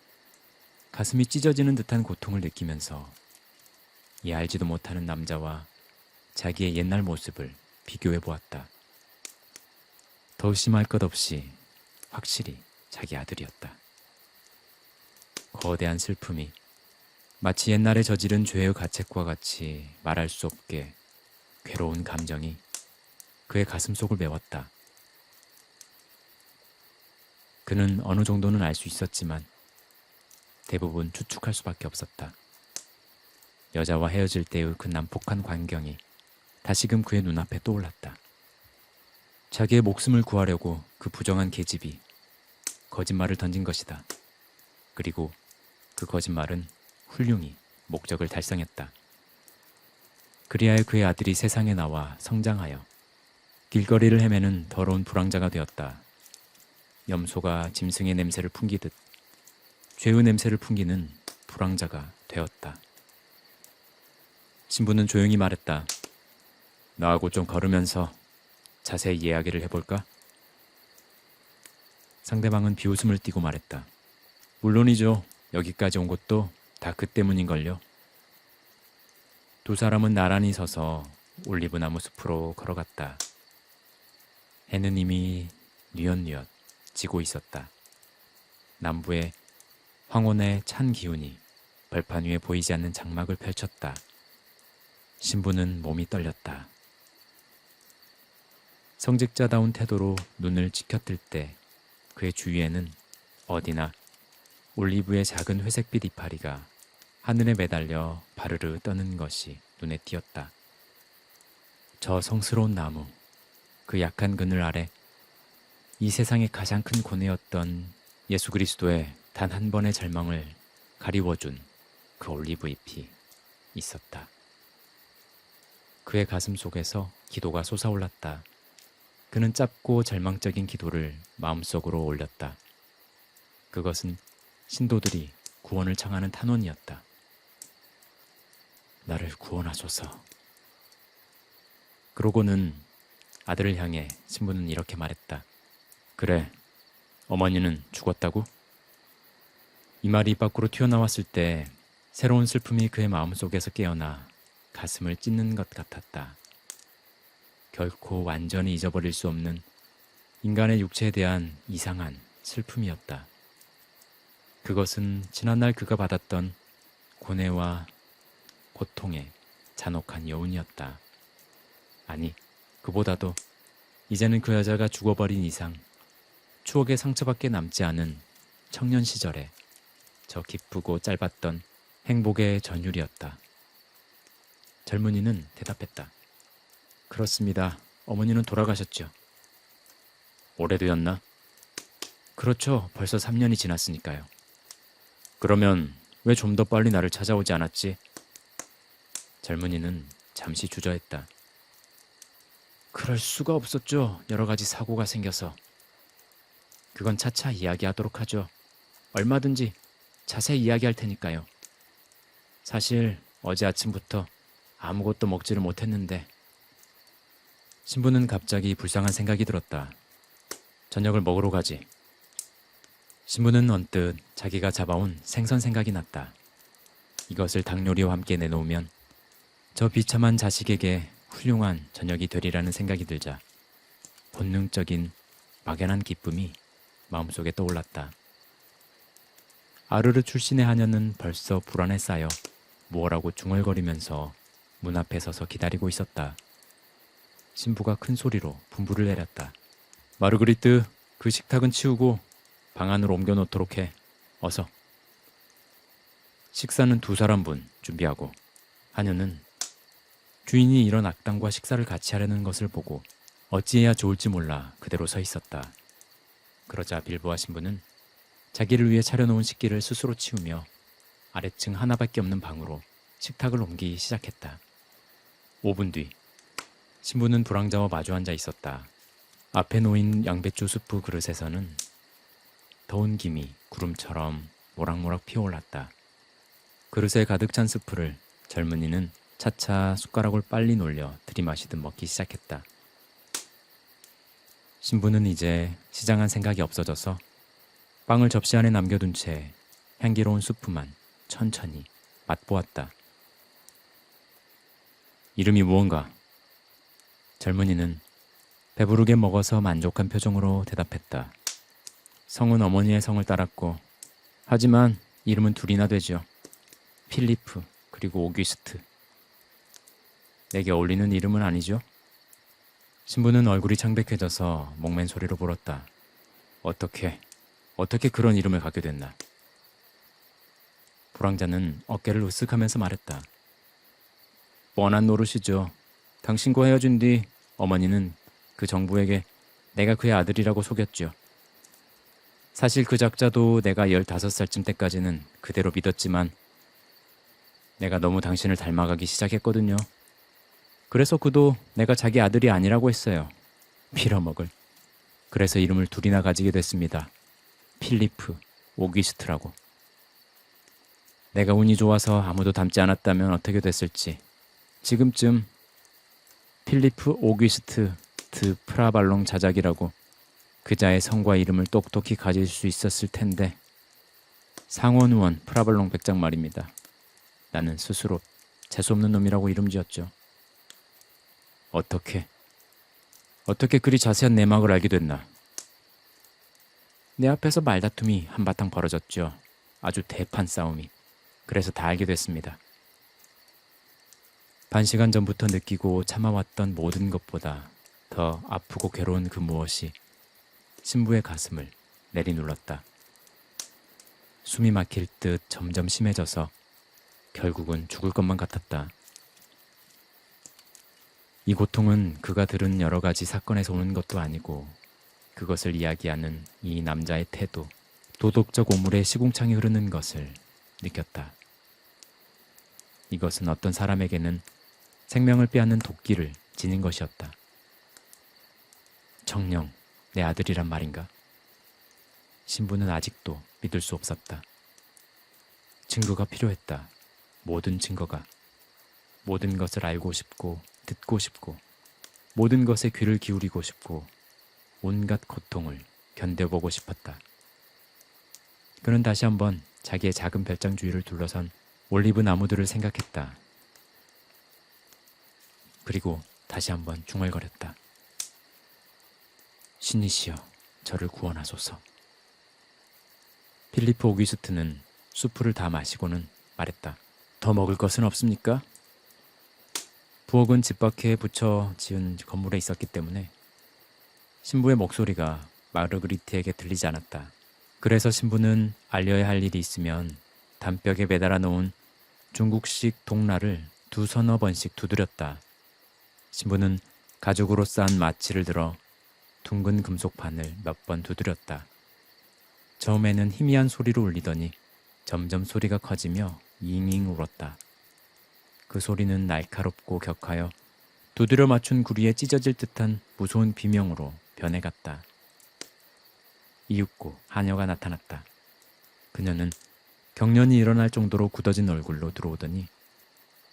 가슴이 찢어지는 듯한 고통을 느끼면서 이 알지도 못하는 남자와 자기의 옛날 모습을 비교해 보았다. 더 의심할 것 없이 확실히 자기 아들이었다. 거대한 슬픔이 마치 옛날에 저지른 죄의 가책과 같이 말할 수 없게 괴로운 감정이 그의 가슴속을 메웠다. 그는 어느 정도는 알 수 있었지만 대부분 추측할 수밖에 없었다. 여자와 헤어질 때의 그 난폭한 광경이 다시금 그의 눈앞에 떠올랐다. 자기의 목숨을 구하려고 그 부정한 계집이 거짓말을 던진 것이다. 그리고 그 거짓말은 훌륭히 목적을 달성했다. 그리하여 그의 아들이 세상에 나와 성장하여 길거리를 헤매는 더러운 불황자가 되었다. 염소가 짐승의 냄새를 풍기듯 죄의 냄새를 풍기는 불황자가 되었다. 신부는 조용히 말했다. 나하고 좀 걸으면서 자세히 이야기를 해볼까? 상대방은 비웃음을 띠고 말했다. 물론이죠. 여기까지 온 것도 다 그 때문인걸요. 두 사람은 나란히 서서 올리브나무 숲으로 걸어갔다. 해는 이미 뉘엿뉘엿 지고 있었다. 남부의 황혼의 찬 기운이 벌판 위에 보이지 않는 장막을 펼쳤다. 신부는 몸이 떨렸다. 성직자다운 태도로 눈을 치켜뜰 때 그의 주위에는 어디나 올리브의 작은 회색빛 이파리가 하늘에 매달려 바르르 떠는 것이 눈에 띄었다. 저 성스러운 나무, 그 약한 그늘 아래 이 세상의 가장 큰 고뇌였던 예수 그리스도의 단 한 번의 절망을 가리워준 그 올리브 잎이 있었다. 그의 가슴 속에서 기도가 솟아올랐다. 그는 짧고 절망적인 기도를 마음속으로 올렸다. 그것은 신도들이 구원을 청하는 탄원이었다. 나를 구원하소서. 그러고는 아들을 향해 신부는 이렇게 말했다. 그래, 어머니는 죽었다고? 이 말이 입 밖으로 튀어나왔을 때 새로운 슬픔이 그의 마음속에서 깨어나 가슴을 찢는 것 같았다. 결코 완전히 잊어버릴 수 없는 인간의 육체에 대한 이상한 슬픔이었다. 그것은 지난날 그가 받았던 고뇌와 고통의 잔혹한 여운이었다. 아니, 그보다도 이제는 그 여자가 죽어버린 이상 추억의 상처밖에 남지 않은 청년 시절의 저 기쁘고 짧았던 행복의 전율이었다. 젊은이는 대답했다. 그렇습니다. 어머니는 돌아가셨죠. 오래되었나? 그렇죠. 벌써 3년이 지났으니까요. 그러면 왜 좀 더 빨리 나를 찾아오지 않았지? 젊은이는 잠시 주저했다. 그럴 수가 없었죠. 여러 가지 사고가 생겨서. 그건 차차 이야기하도록 하죠. 얼마든지 자세히 이야기할 테니까요. 사실 어제 아침부터 아무것도 먹지를 못했는데. 신부는 갑자기 불쌍한 생각이 들었다. 저녁을 먹으러 가지. 신부는 언뜻 자기가 잡아온 생선 생각이 났다. 이것을 닭 요리와 함께 내놓으면 저 비참한 자식에게 훌륭한 저녁이 되리라는 생각이 들자 본능적인 막연한 기쁨이 마음속에 떠올랐다. 아르르 출신의 하녀는 벌써 불안에 쌓여 무엇라고 중얼거리면서 문 앞에 서서 기다리고 있었다. 신부가 큰 소리로 분부를 내렸다. 마르그리트, 그 식탁은 치우고 방 안으로 옮겨놓도록 해. 어서. 식사는 2사람분 준비하고. 하녀는 주인이 이런 악당과 식사를 같이 하려는 것을 보고 어찌해야 좋을지 몰라 그대로 서 있었다. 그러자 빌보아 신부는 자기를 위해 차려놓은 식기를 스스로 치우며 아래층 하나밖에 없는 방으로 식탁을 옮기기 시작했다. 5분 뒤 신부는 불황자와 마주 앉아 있었다. 앞에 놓인 양배추 수프 그릇에서는 더운 김이 구름처럼 모락모락 피어올랐다. 그릇에 가득 찬 수프를 젊은이는 차차 숟가락을 빨리 놀려 들이마시듯 먹기 시작했다. 신부는 이제 시장한 생각이 없어져서 빵을 접시 안에 남겨둔 채 향기로운 수프만 천천히 맛보았다. 이름이 무언가? 젊은이는 배부르게 먹어서 만족한 표정으로 대답했다. 성은 어머니의 성을 따랐고 하지만 이름은 둘이나 되죠. 필리프 그리고 오규스트. 내게 어울리는 이름은 아니죠? 신부는 얼굴이 창백해져서 목맨 소리로 물었다. 어떻게 그런 이름을 갖게 됐나? 불황자는 어깨를 으쓱하면서 말했다. 뻔한 노릇이죠. 당신과 헤어진 뒤 어머니는 그 정부에게 내가 그의 아들이라고 속였죠. 사실 그 작자도 내가 15살쯤 때까지는 그대로 믿었지만 내가 너무 당신을 닮아가기 시작했거든요. 그래서 그도 내가 자기 아들이 아니라고 했어요. 빌어먹을. 그래서 이름을 둘이나 가지게 됐습니다. 필리프, 오기스트라고. 내가 운이 좋아서 아무도 닮지 않았다면 어떻게 됐을지. 지금쯤 필리프 오기스트 드 프라발롱 자작이라고 그자의 성과 이름을 똑똑히 가질 수 있었을 텐데. 상원의원 프라발롱 백작 말입니다. 나는 스스로 재수없는 놈이라고 이름 지었죠. 어떻게 그리 자세한 내막을 알게 됐나? 내 앞에서 말다툼이 한바탕 벌어졌죠. 아주 대판 싸움이. 그래서 다 알게 됐습니다. 반시간 전부터 느끼고 참아왔던 모든 것보다 더 아프고 괴로운 그 무엇이 신부의 가슴을 내리눌렀다. 숨이 막힐 듯 점점 심해져서 결국은 죽을 것만 같았다. 이 고통은 그가 들은 여러 가지 사건에서 오는 것도 아니고 그것을 이야기하는 이 남자의 태도, 도덕적 오물에 시궁창이 흐르는 것을 느꼈다. 이것은 어떤 사람에게는 생명을 빼앗는 도끼를 지닌 것이었다. 정녕 내 아들이란 말인가? 신부는 아직도 믿을 수 없었다. 증거가 필요했다. 모든 증거가. 모든 것을 알고 싶고 듣고 싶고 모든 것에 귀를 기울이고 싶고 온갖 고통을 견뎌보고 싶었다. 그는 다시 한번 자기의 작은 별장 주위를 둘러선 올리브 나무들을 생각했다. 그리고 다시 한번 중얼거렸다. 신이시여, 저를 구원하소서. 필리프 오기스트는 수프를 다 마시고는 말했다. 더 먹을 것은 없습니까? 부엌은 집 밖에 붙여 지은 건물에 있었기 때문에 신부의 목소리가 마르그리트에게 들리지 않았다. 그래서 신부는 알려야 할 일이 있으면 담벽에 매달아 놓은 중국식 동라를 두서너 번씩 두드렸다. 신부는 가죽으로 싼 마치를 들어 둥근 금속판을 몇 번 두드렸다. 처음에는 희미한 소리로 울리더니 점점 소리가 커지며 잉잉 울었다. 그 소리는 날카롭고 격하여 두드려 맞춘 구리에 찢어질 듯한 무서운 비명으로 변해갔다. 이윽고 하녀가 나타났다. 그녀는 경련이 일어날 정도로 굳어진 얼굴로 들어오더니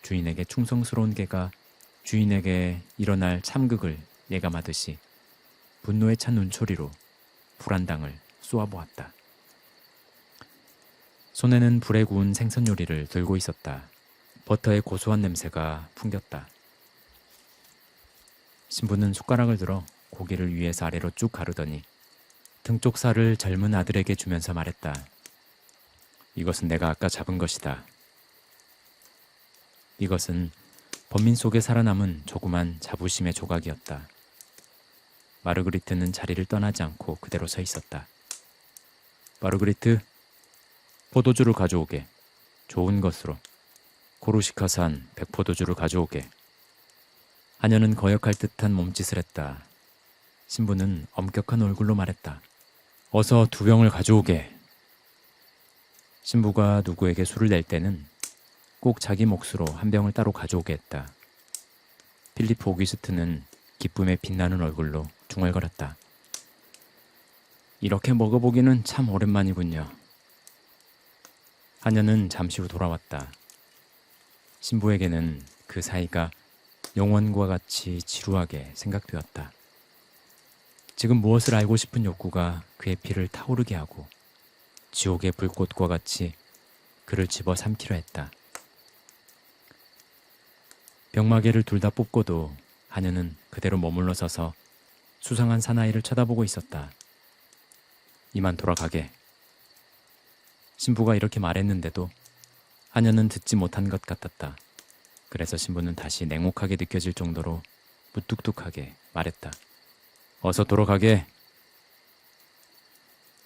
주인에게 충성스러운 개가 주인에게 일어날 참극을 예감하듯이 분노에 찬 눈초리로 불안당을 쏘아보았다. 손에는 불에 구운 생선 요리를 들고 있었다. 버터의 고소한 냄새가 풍겼다. 신부는 숟가락을 들어 고기를 위에서 아래로 쭉 가르더니 등 쪽 살을 젊은 아들에게 주면서 말했다. 이것은 내가 아까 잡은 것이다. 이것은 번민 속에 살아남은 조그만 자부심의 조각이었다. 마르그리트는 자리를 떠나지 않고 그대로 서 있었다. 마르그리트, 포도주를 가져오게. 좋은 것으로. 코르시카산 백포도주를 가져오게. 하녀는 거역할 듯한 몸짓을 했다. 신부는 엄격한 얼굴로 말했다. 어서 2병을 가져오게. 신부가 누구에게 술을 낼 때는 꼭 자기 몫으로 1병을 따로 가져오게 했다. 필리프 오기스트는 기쁨에 빛나는 얼굴로 중얼거렸다. 이렇게 먹어보기는 참 오랜만이군요. 하녀는 잠시 후 돌아왔다. 신부에게는 그 사이가 영원과 같이 지루하게 생각되었다. 지금 무엇을 알고 싶은 욕구가 그의 피를 타오르게 하고 지옥의 불꽃과 같이 그를 집어 삼키려 했다. 병마개를 둘 다 뽑고도 하녀는 그대로 머물러 서서 수상한 사나이를 쳐다보고 있었다. 이만 돌아가게. 신부가 이렇게 말했는데도 하녀는 듣지 못한 것 같았다. 그래서 신부는 다시 냉혹하게 느껴질 정도로 무뚝뚝하게 말했다. 어서 돌아가게.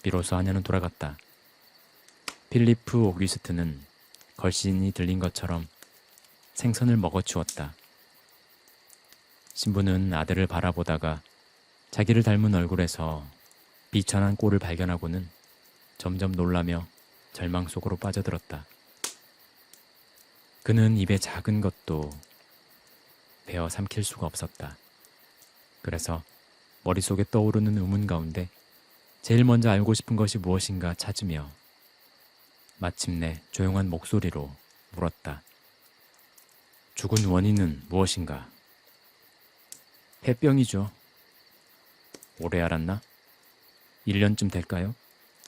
비로소 하녀는 돌아갔다. 필리프 오기스트는 걸신이 들린 것처럼 생선을 먹어치웠다. 신부는 아들을 바라보다가 자기를 닮은 얼굴에서 비천한 꼴을 발견하고는 점점 놀라며 절망 속으로 빠져들었다. 그는 입에 작은 것도 베어 삼킬 수가 없었다. 그래서 머릿속에 떠오르는 의문 가운데 제일 먼저 알고 싶은 것이 무엇인가 찾으며 마침내 조용한 목소리로 물었다. 죽은 원인은 무엇인가? 폐병이죠. 오래 앓았나? 1년쯤 될까요?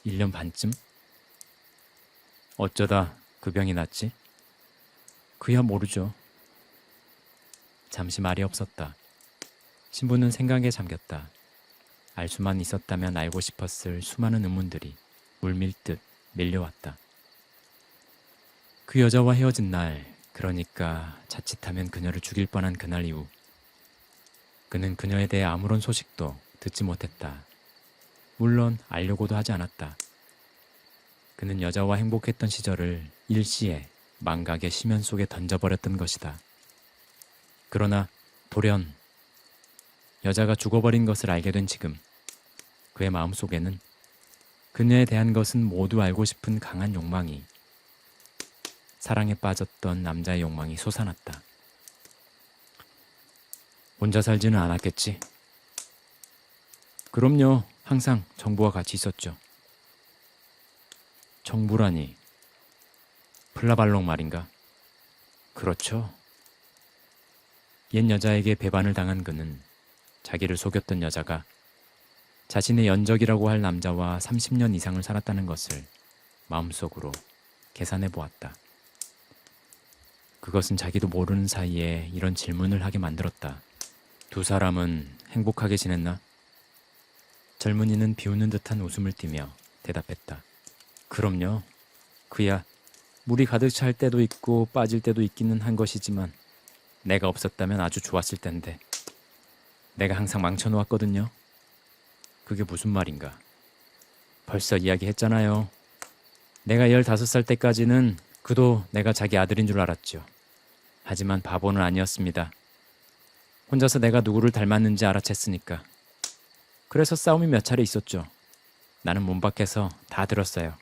1년 반쯤? 어쩌다 그 병이 났지? 그야 모르죠. 잠시 말이 없었다. 신부는 생각에 잠겼다. 알 수만 있었다면 알고 싶었을 수많은 의문들이 물밀듯 밀려왔다. 그 여자와 헤어진 날, 그러니까 자칫하면 그녀를 죽일 뻔한 그날 이후 그는 그녀에 대해 아무런 소식도 듣지 못했다. 물론 알려고도 하지 않았다. 그는 여자와 행복했던 시절을 일시에 망각의 심연 속에 던져버렸던 것이다. 그러나 돌연 여자가 죽어버린 것을 알게 된 지금 그의 마음속에는 그녀에 대한 것은 모두 알고 싶은 강한 욕망이, 사랑에 빠졌던 남자의 욕망이 솟아났다. 혼자 살지는 않았겠지? 그럼요. 항상 정부와 같이 있었죠. 정부라니. 플라발롱 말인가? 그렇죠. 옛 여자에게 배반을 당한 그는 자기를 속였던 여자가 자신의 연적이라고 할 남자와 30년 이상을 살았다는 것을 마음속으로 계산해 보았다. 그것은 자기도 모르는 사이에 이런 질문을 하게 만들었다. 두 사람은 행복하게 지냈나? 젊은이는 비웃는 듯한 웃음을 띠며 대답했다. 그럼요. 그야 물이 가득 찰 때도 있고 빠질 때도 있기는 한 것이지만 내가 없었다면 아주 좋았을 텐데 내가 항상 망쳐놓았거든요. 그게 무슨 말인가? 벌써 이야기했잖아요. 내가 15살 때까지는 그도 내가 자기 아들인 줄 알았죠. 하지만 바보는 아니었습니다. 혼자서 내가 누구를 닮았는지 알아챘으니까. 그래서 싸움이 몇 차례 있었죠. 나는 문 밖에서 다 들었어요.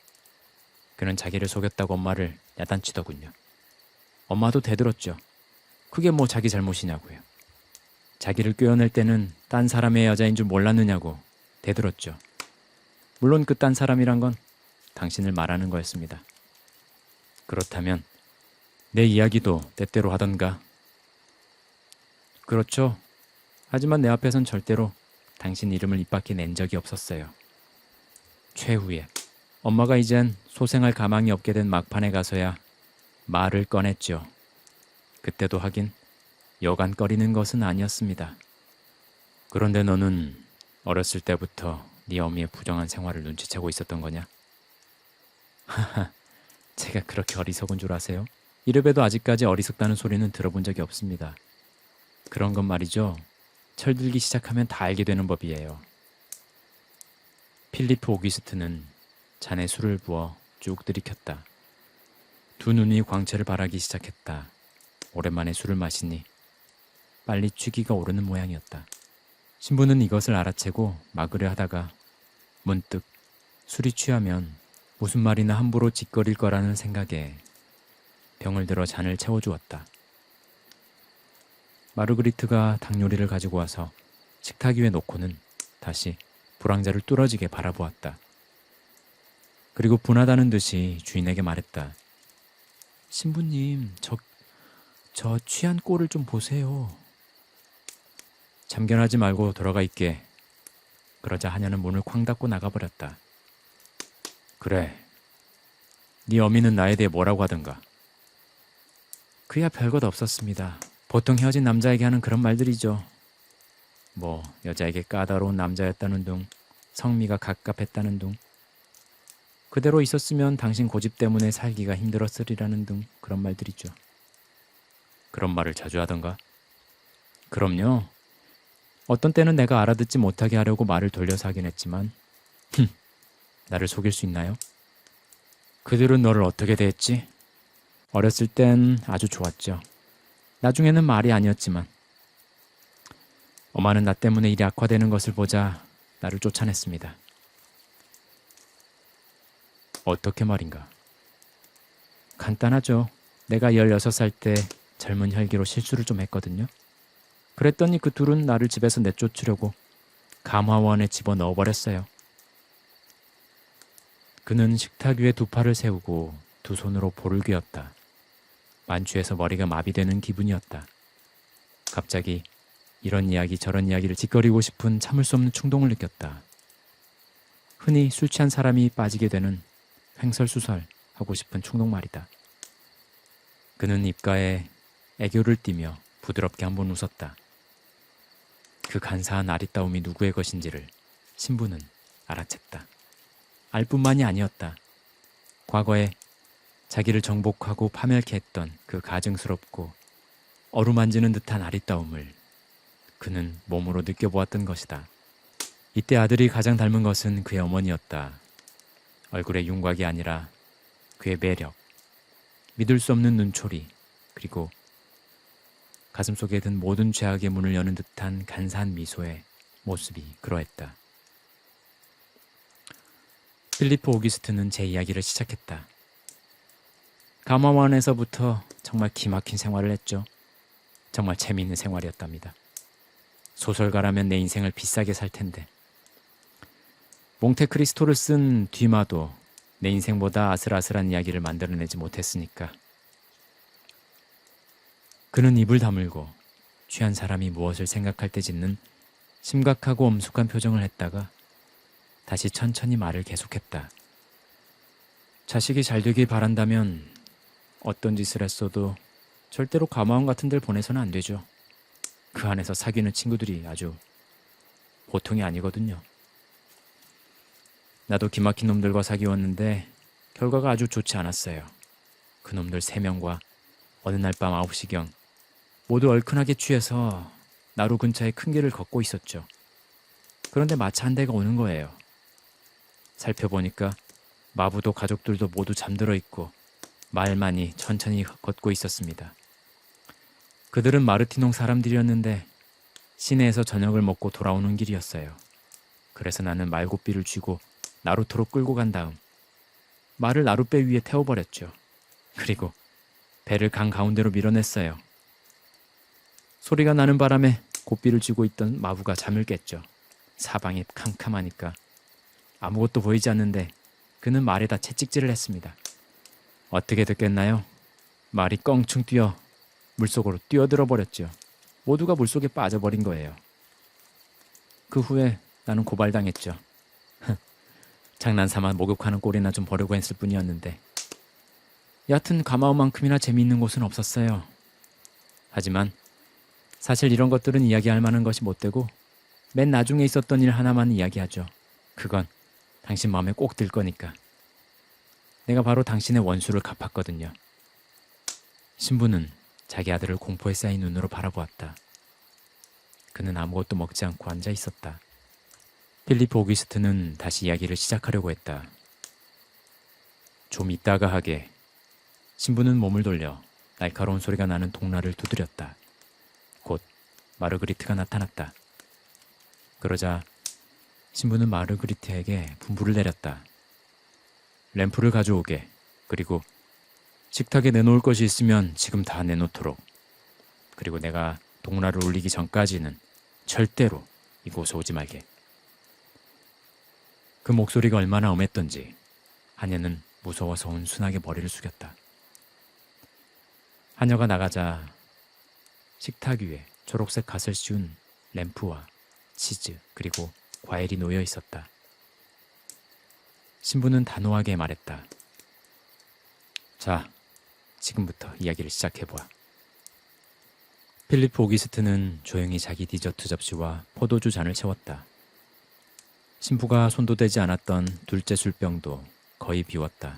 그는 자기를 속였다고 엄마를 야단치더군요. 엄마도 대들었죠. 그게 뭐 자기 잘못이냐고요. 자기를 꿰어낼 때는 딴 사람의 여자인 줄 몰랐느냐고 대들었죠. 물론 그 딴 사람이란 건 당신을 말하는 거였습니다. 그렇다면 내 이야기도 때때로 하던가. 그렇죠. 하지만 내 앞에선 절대로 당신 이름을 입 밖에 낸 적이 없었어요. 최후에 엄마가 이젠 소생할 가망이 없게 된 막판에 가서야 말을 꺼냈죠. 그때도 하긴 여간거리는 것은 아니었습니다. 그런데 너는 어렸을 때부터 네 어미의 부정한 생활을 눈치채고 있었던 거냐? 하하, 제가 그렇게 어리석은 줄 아세요? 이래봬도 아직까지 어리석다는 소리는 들어본 적이 없습니다. 그런 건 말이죠. 철들기 시작하면 다 알게 되는 법이에요. 필리프 오기스트는 잔에 술을 부어 쭉 들이켰다. 두 눈이 광채를 발하기 시작했다. 오랜만에 술을 마시니 빨리 취기가 오르는 모양이었다. 신부는 이것을 알아채고 막으려 하다가 문득 술이 취하면 무슨 말이나 함부로 짓거릴 거라는 생각에 병을 들어 잔을 채워주었다. 마르그리트가 닭요리를 가지고 와서 식탁 위에 놓고는 다시 불황자를 뚫어지게 바라보았다. 그리고 분하다는 듯이 주인에게 말했다. 신부님, 저 취한 꼴을 좀 보세요. 참견하지 말고 돌아가 있게. 그러자 하녀는 문을 쾅 닫고 나가버렸다. 그래, 네 어미는 나에 대해 뭐라고 하던가? 그야 별것 없었습니다. 보통 헤어진 남자에게 하는 그런 말들이죠. 뭐 여자에게 까다로운 남자였다는 둥, 성미가 갑갑했다는 둥, 그대로 있었으면 당신 고집 때문에 살기가 힘들었으리라는 등 그런 말들이죠. 그런 말을 자주 하던가? 그럼요. 어떤 때는 내가 알아듣지 못하게 하려고 말을 돌려서 하긴 했지만 나를 속일 수 있나요? 그들은 너를 어떻게 대했지? 어렸을 땐 아주 좋았죠. 나중에는 말이 아니었지만 엄마는 나 때문에 일이 악화되는 것을 보자 나를 쫓아냈습니다. 어떻게 말인가? 간단하죠. 내가 16살 때 젊은 혈기로 실수를 좀 했거든요. 그랬더니 그 둘은 나를 집에서 내쫓으려고 감화원에 집어넣어버렸어요. 그는 식탁 위에 두 팔을 세우고 두 손으로 볼을 쥐었다. 만취해서 머리가 마비되는 기분이었다. 갑자기 이런 이야기 저런 이야기를 짓거리고 싶은 참을 수 없는 충동을 느꼈다. 흔히 술 취한 사람이 빠지게 되는 횡설수설하고 싶은 충동 말이다. 그는 입가에 애교를 띠며 부드럽게 한번 웃었다. 그 간사한 아리따움이 누구의 것인지를 신부는 알아챘다. 알 뿐만이 아니었다. 과거에 자기를 정복하고 파멸케 했던 그 가증스럽고 어루만지는 듯한 아리따움을 그는 몸으로 느껴보았던 것이다. 이때 아들이 가장 닮은 것은 그의 어머니였다. 얼굴의 윤곽이 아니라 그의 매력, 믿을 수 없는 눈초리, 그리고 가슴속에 든 모든 죄악의 문을 여는 듯한 간사한 미소의 모습이 그러했다. 필리프 오기스트는 제 이야기를 시작했다. 감화원에서부터 정말 기막힌 생활을 했죠. 정말 재미있는 생활이었답니다. 소설가라면 내 인생을 비싸게 살 텐데. 몽테크리스토를 쓴 뒤마도 내 인생보다 아슬아슬한 이야기를 만들어내지 못했으니까. 그는 입을 다물고 취한 사람이 무엇을 생각할 때 짓는 심각하고 엄숙한 표정을 했다가 다시 천천히 말을 계속했다. 자식이 잘 되길 바란다면 어떤 짓을 했어도 절대로 감화원 같은 데를 보내서는 안 되죠. 그 안에서 사귀는 친구들이 아주 보통이 아니거든요. 나도 기막힌 놈들과 사귀었는데 결과가 아주 좋지 않았어요. 그 놈들 3명과 어느 날 밤 9시경 모두 얼큰하게 취해서 나루 근처의 큰 길을 걷고 있었죠. 그런데 마차 한 대가 오는 거예요. 살펴보니까 마부도 가족들도 모두 잠들어 있고 말만이 천천히 걷고 있었습니다. 그들은 마르티농 사람들이었는데 시내에서 저녁을 먹고 돌아오는 길이었어요. 그래서 나는 말고삐를 쥐고 나루토로 끌고 간 다음 말을 나룻배 위에 태워버렸죠. 그리고 배를 강 가운데로 밀어냈어요. 소리가 나는 바람에 고삐를 쥐고 있던 마부가 잠을 깼죠. 사방이 캄캄하니까 아무것도 보이지 않는데 그는 말에다 채찍질을 했습니다. 어떻게 됐겠나요? 말이 껑충 뛰어 물속으로 뛰어들어 버렸죠. 모두가 물속에 빠져버린 거예요. 그 후에 나는 고발당했죠. 장난삼아 목욕하는 꼴이나 좀 보려고 했을 뿐이었는데 여하튼 가마우만큼이나 재미있는 곳은 없었어요. 하지만 사실 이런 것들은 이야기할 만한 것이 못 되고 맨 나중에 있었던 일 하나만 이야기하죠. 그건 당신 마음에 꼭 들 거니까. 내가 바로 당신의 원수를 갚았거든요. 신부는 자기 아들을 공포에 쌓인 눈으로 바라보았다. 그는 아무것도 먹지 않고 앉아 있었다. 필리프 오기스트는 다시 이야기를 시작하려고 했다. 좀 이따가 하게. 신부는 몸을 돌려 날카로운 소리가 나는 동라를 두드렸다. 곧 마르그리트가 나타났다. 그러자 신부는 마르그리트에게 분부를 내렸다. 램프를 가져오게. 그리고 식탁에 내놓을 것이 있으면 지금 다 내놓도록. 그리고 내가 동라를 울리기 전까지는 절대로 이곳에 오지 말게. 그 목소리가 얼마나 엄했던지 하녀는 무서워서 온순하게 머리를 숙였다. 하녀가 나가자 식탁 위에 초록색 갓을 씌운 램프와 치즈 그리고 과일이 놓여 있었다. 신부는 단호하게 말했다. 자, 지금부터 이야기를 시작해보아. 필리프 오기스트는 조용히 자기 디저트 접시와 포도주 잔을 채웠다. 신부가 손도 대지 않았던 둘째 술병도 거의 비웠다.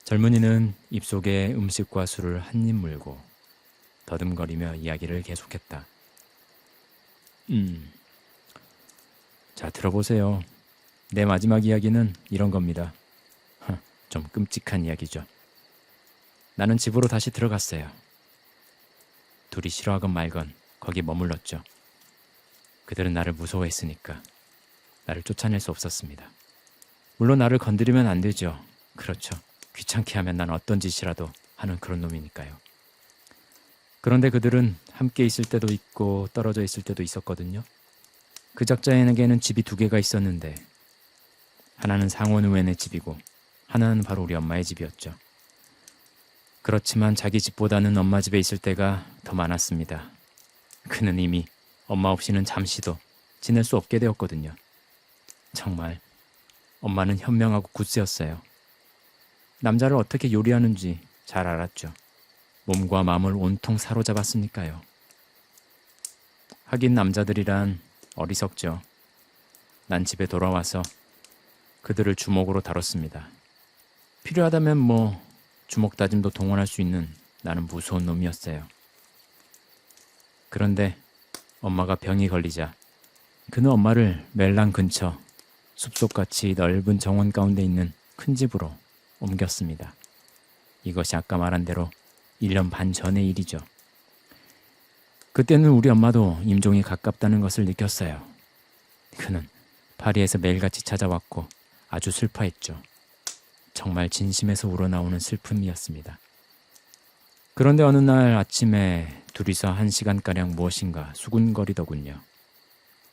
젊은이는 입속에 음식과 술을 한 입 물고 더듬거리며 이야기를 계속했다. 자, 들어보세요. 내 마지막 이야기는 이런 겁니다. 좀 끔찍한 이야기죠. 나는 집으로 다시 들어갔어요. 둘이 싫어하건 말건 거기 머물렀죠. 그들은 나를 무서워했으니까 나를 쫓아낼 수 없었습니다. 물론 나를 건드리면 안 되죠. 그렇죠. 귀찮게 하면 난 어떤 짓이라도 하는 그런 놈이니까요. 그런데 그들은 함께 있을 때도 있고 떨어져 있을 때도 있었거든요. 그 작자에게는 집이 2개가 있었는데 하나는 상원 의원의 집이고 하나는 바로 우리 엄마의 집이었죠. 그렇지만 자기 집보다는 엄마 집에 있을 때가 더 많았습니다. 그는 이미 엄마 없이는 잠시도 지낼 수 없게 되었거든요. 정말 엄마는 현명하고 굳세었어요. 남자를 어떻게 요리하는지 잘 알았죠. 몸과 마음을 온통 사로잡았으니까요. 하긴 남자들이란 어리석죠. 난 집에 돌아와서 그들을 주먹으로 다뤘습니다. 필요하다면 주먹 다짐도 동원할 수 있는 나는 무서운 놈이었어요. 그런데 엄마가 병이 걸리자 그는 엄마를 멜랑 근처 숲속같이 넓은 정원 가운데 있는 큰 집으로 옮겼습니다. 이것이 아까 말한 대로 1년 반 전의 일이죠. 그때는 우리 엄마도 임종이 가깝다는 것을 느꼈어요. 그는 파리에서 매일같이 찾아왔고 아주 슬퍼했죠. 정말 진심에서 우러나오는 슬픔이었습니다. 그런데 어느 날 아침에 둘이서 1시간가량 무엇인가 수군거리더군요.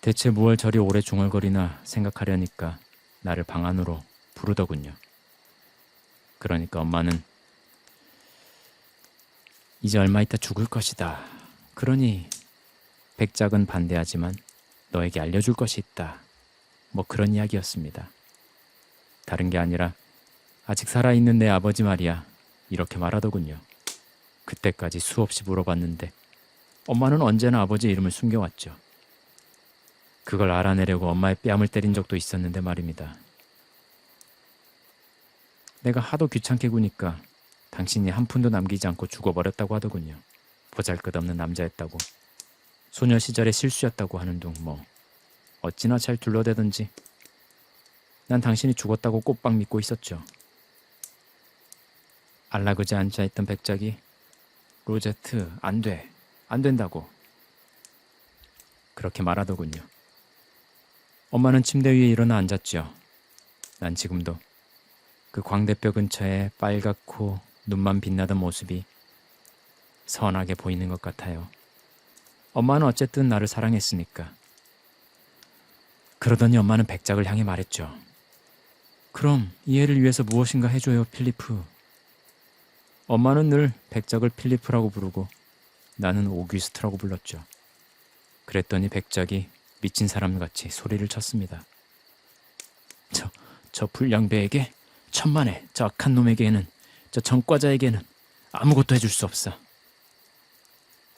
대체 무얼 저리 오래 중얼거리나 생각하려니까 나를 방 안으로 부르더군요. 그러니까 엄마는 이제 얼마 있다 죽을 것이다. 그러니 백작은 반대하지만 너에게 알려줄 것이 있다. 그런 이야기였습니다. 다른 게 아니라 아직 살아있는 내 아버지 말이야. 이렇게 말하더군요. 그때까지 수없이 물어봤는데 엄마는 언제나 아버지의 이름을 숨겨왔죠. 그걸 알아내려고 엄마의 뺨을 때린 적도 있었는데 말입니다. 내가 하도 귀찮게 구니까 당신이 한 푼도 남기지 않고 죽어버렸다고 하더군요. 보잘것없는 남자였다고, 소녀 시절의 실수였다고 하는 둥 어찌나 잘 둘러대든지 난 당신이 죽었다고 꼬박 믿고 있었죠. 안라그지 앉아있던 백작이 로제트, 안 돼, 안 된다고 그렇게 말하더군요. 엄마는 침대 위에 일어나 앉았죠. 난 지금도 그 광대뼈 근처에 빨갛고 눈만 빛나던 모습이 선하게 보이는 것 같아요. 엄마는 어쨌든 나를 사랑했으니까. 그러더니 엄마는 백작을 향해 말했죠. 그럼 이 애를 위해서 무엇인가 해줘요, 필리프. 엄마는 늘 백작을 필리프라고 부르고 나는 오규스트라고 불렀죠. 그랬더니 백작이 미친 사람같이 소리를 쳤습니다. 저 불량배에게, 천만에 저 악한 놈에게는, 저 전과자에게는 아무것도 해줄 수 없어.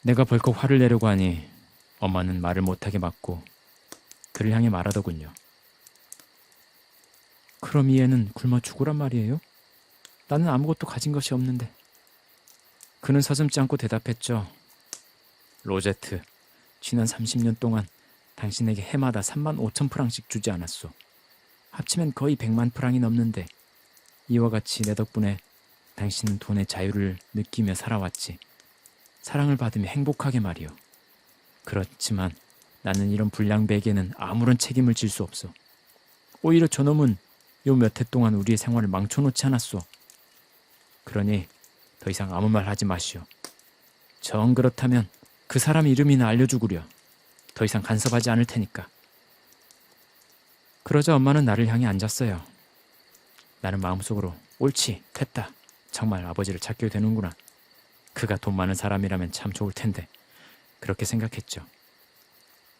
내가 벌컥 화를 내려고 하니 엄마는 말을 못하게 막고 그를 향해 말하더군요. 그럼 이 애는 굶어 죽으란 말이에요? 나는 아무것도 가진 것이 없는데. 그는 서슴지 않고 대답했죠. 로제트, 지난 30년 동안 당신에게 해마다 35,000프랑씩 주지 않았소. 합치면 거의 100만 프랑이 넘는데 이와 같이 내 덕분에 당신은 돈의 자유를 느끼며 살아왔지. 사랑을 받으며 행복하게 말이오. 그렇지만 나는 이런 불량배에게는 아무런 책임을 질 수 없소. 오히려 저놈은 요 몇 해 동안 우리의 생활을 망쳐놓지 않았소. 그러니 더 이상 아무 말 하지 마시오. 정 그렇다면 그 사람 이름이나 알려주구려. 더 이상 간섭하지 않을 테니까. 그러자 엄마는 나를 향해 앉았어요. 나는 마음속으로 옳지, 됐다. 정말 아버지를 찾게 되는구나. 그가 돈 많은 사람이라면 참 좋을 텐데. 그렇게 생각했죠.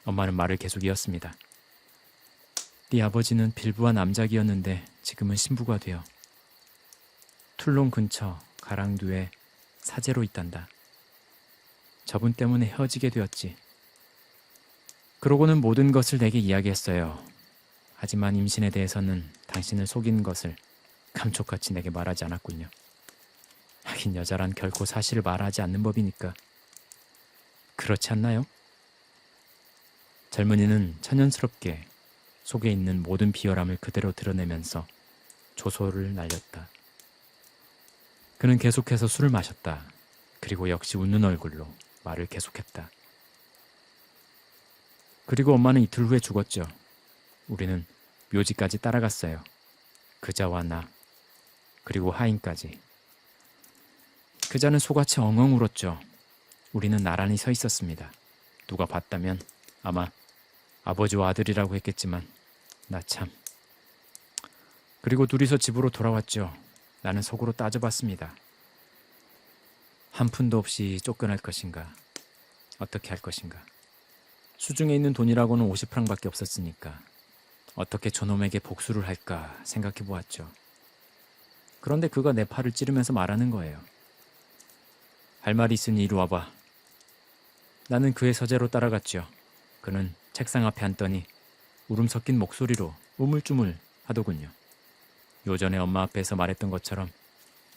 엄마는 말을 계속 이었습니다. 네 아버지는 빌부와 남작이었는데 지금은 신부가 되어 툴론 근처 가랑두에 사제로 있단다. 저분 때문에 헤어지게 되었지. 그러고는 모든 것을 내게 이야기했어요. 하지만 임신에 대해서는 당신을 속인 것을 감쪽같이 내게 말하지 않았군요. 하긴 여자란 결코 사실을 말하지 않는 법이니까. 그렇지 않나요? 젊은이는 천연스럽게 속에 있는 모든 비열함을 그대로 드러내면서 조소를 날렸다. 그는 계속해서 술을 마셨다. 그리고 역시 웃는 얼굴로 말을 계속했다. 그리고 엄마는 이틀 후에 죽었죠. 우리는 묘지까지 따라갔어요. 그자와 나, 그리고 하인까지. 그자는 소같이 엉엉 울었죠. 우리는 나란히 서 있었습니다. 누가 봤다면 아마 아버지와 아들이라고 했겠지만 나 참. 그리고 둘이서 집으로 돌아왔죠. 나는 속으로 따져봤습니다. 한 푼도 없이 쫓겨날 것인가? 어떻게 할 것인가? 수중에 있는 돈이라고는 50프랑밖에 없었으니까 어떻게 저놈에게 복수를 할까 생각해 보았죠. 그런데 그가 내 팔을 찌르면서 말하는 거예요. 할 말이 있으니 이리 와봐. 나는 그의 서재로 따라갔죠. 그는 책상 앞에 앉더니 울음 섞인 목소리로 우물쭈물 하더군요. 요전에 엄마 앞에서 말했던 것처럼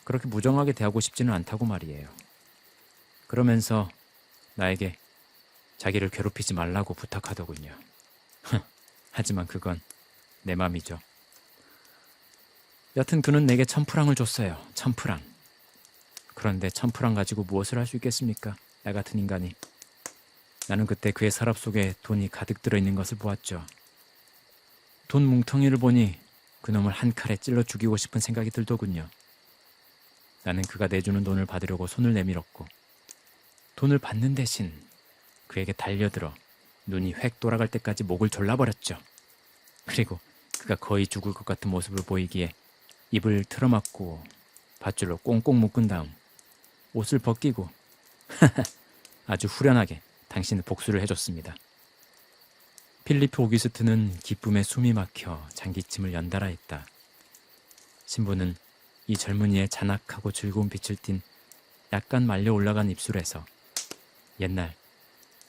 그렇게 무정하게 대하고 싶지는 않다고 말이에요. 그러면서 나에게 자기를 괴롭히지 말라고 부탁하더군요. 하지만 그건 내 맘이죠. 여튼 그는 내게 1,000프랑을 줬어요. 1,000프랑. 그런데 1,000프랑 가지고 무엇을 할 수 있겠습니까? 나 같은 인간이. 나는 그때 그의 서랍 속에 돈이 가득 들어있는 것을 보았죠. 돈 뭉텅이를 보니 그놈을 한 칼에 찔러 죽이고 싶은 생각이 들더군요. 나는 그가 내주는 돈을 받으려고 손을 내밀었고 돈을 받는 대신 그에게 달려들어 눈이 획 돌아갈 때까지 목을 졸라버렸죠. 그리고 그가 거의 죽을 것 같은 모습을 보이기에 입을 틀어막고 밧줄로 꽁꽁 묶은 다음 옷을 벗기고 아주 후련하게 당신의 복수를 해줬습니다. 필리프 오기스트는 기쁨에 숨이 막혀 장기침을 연달아 했다. 신부는 이 젊은이의 잔악하고 즐거운 빛을 띤 약간 말려 올라간 입술에서 옛날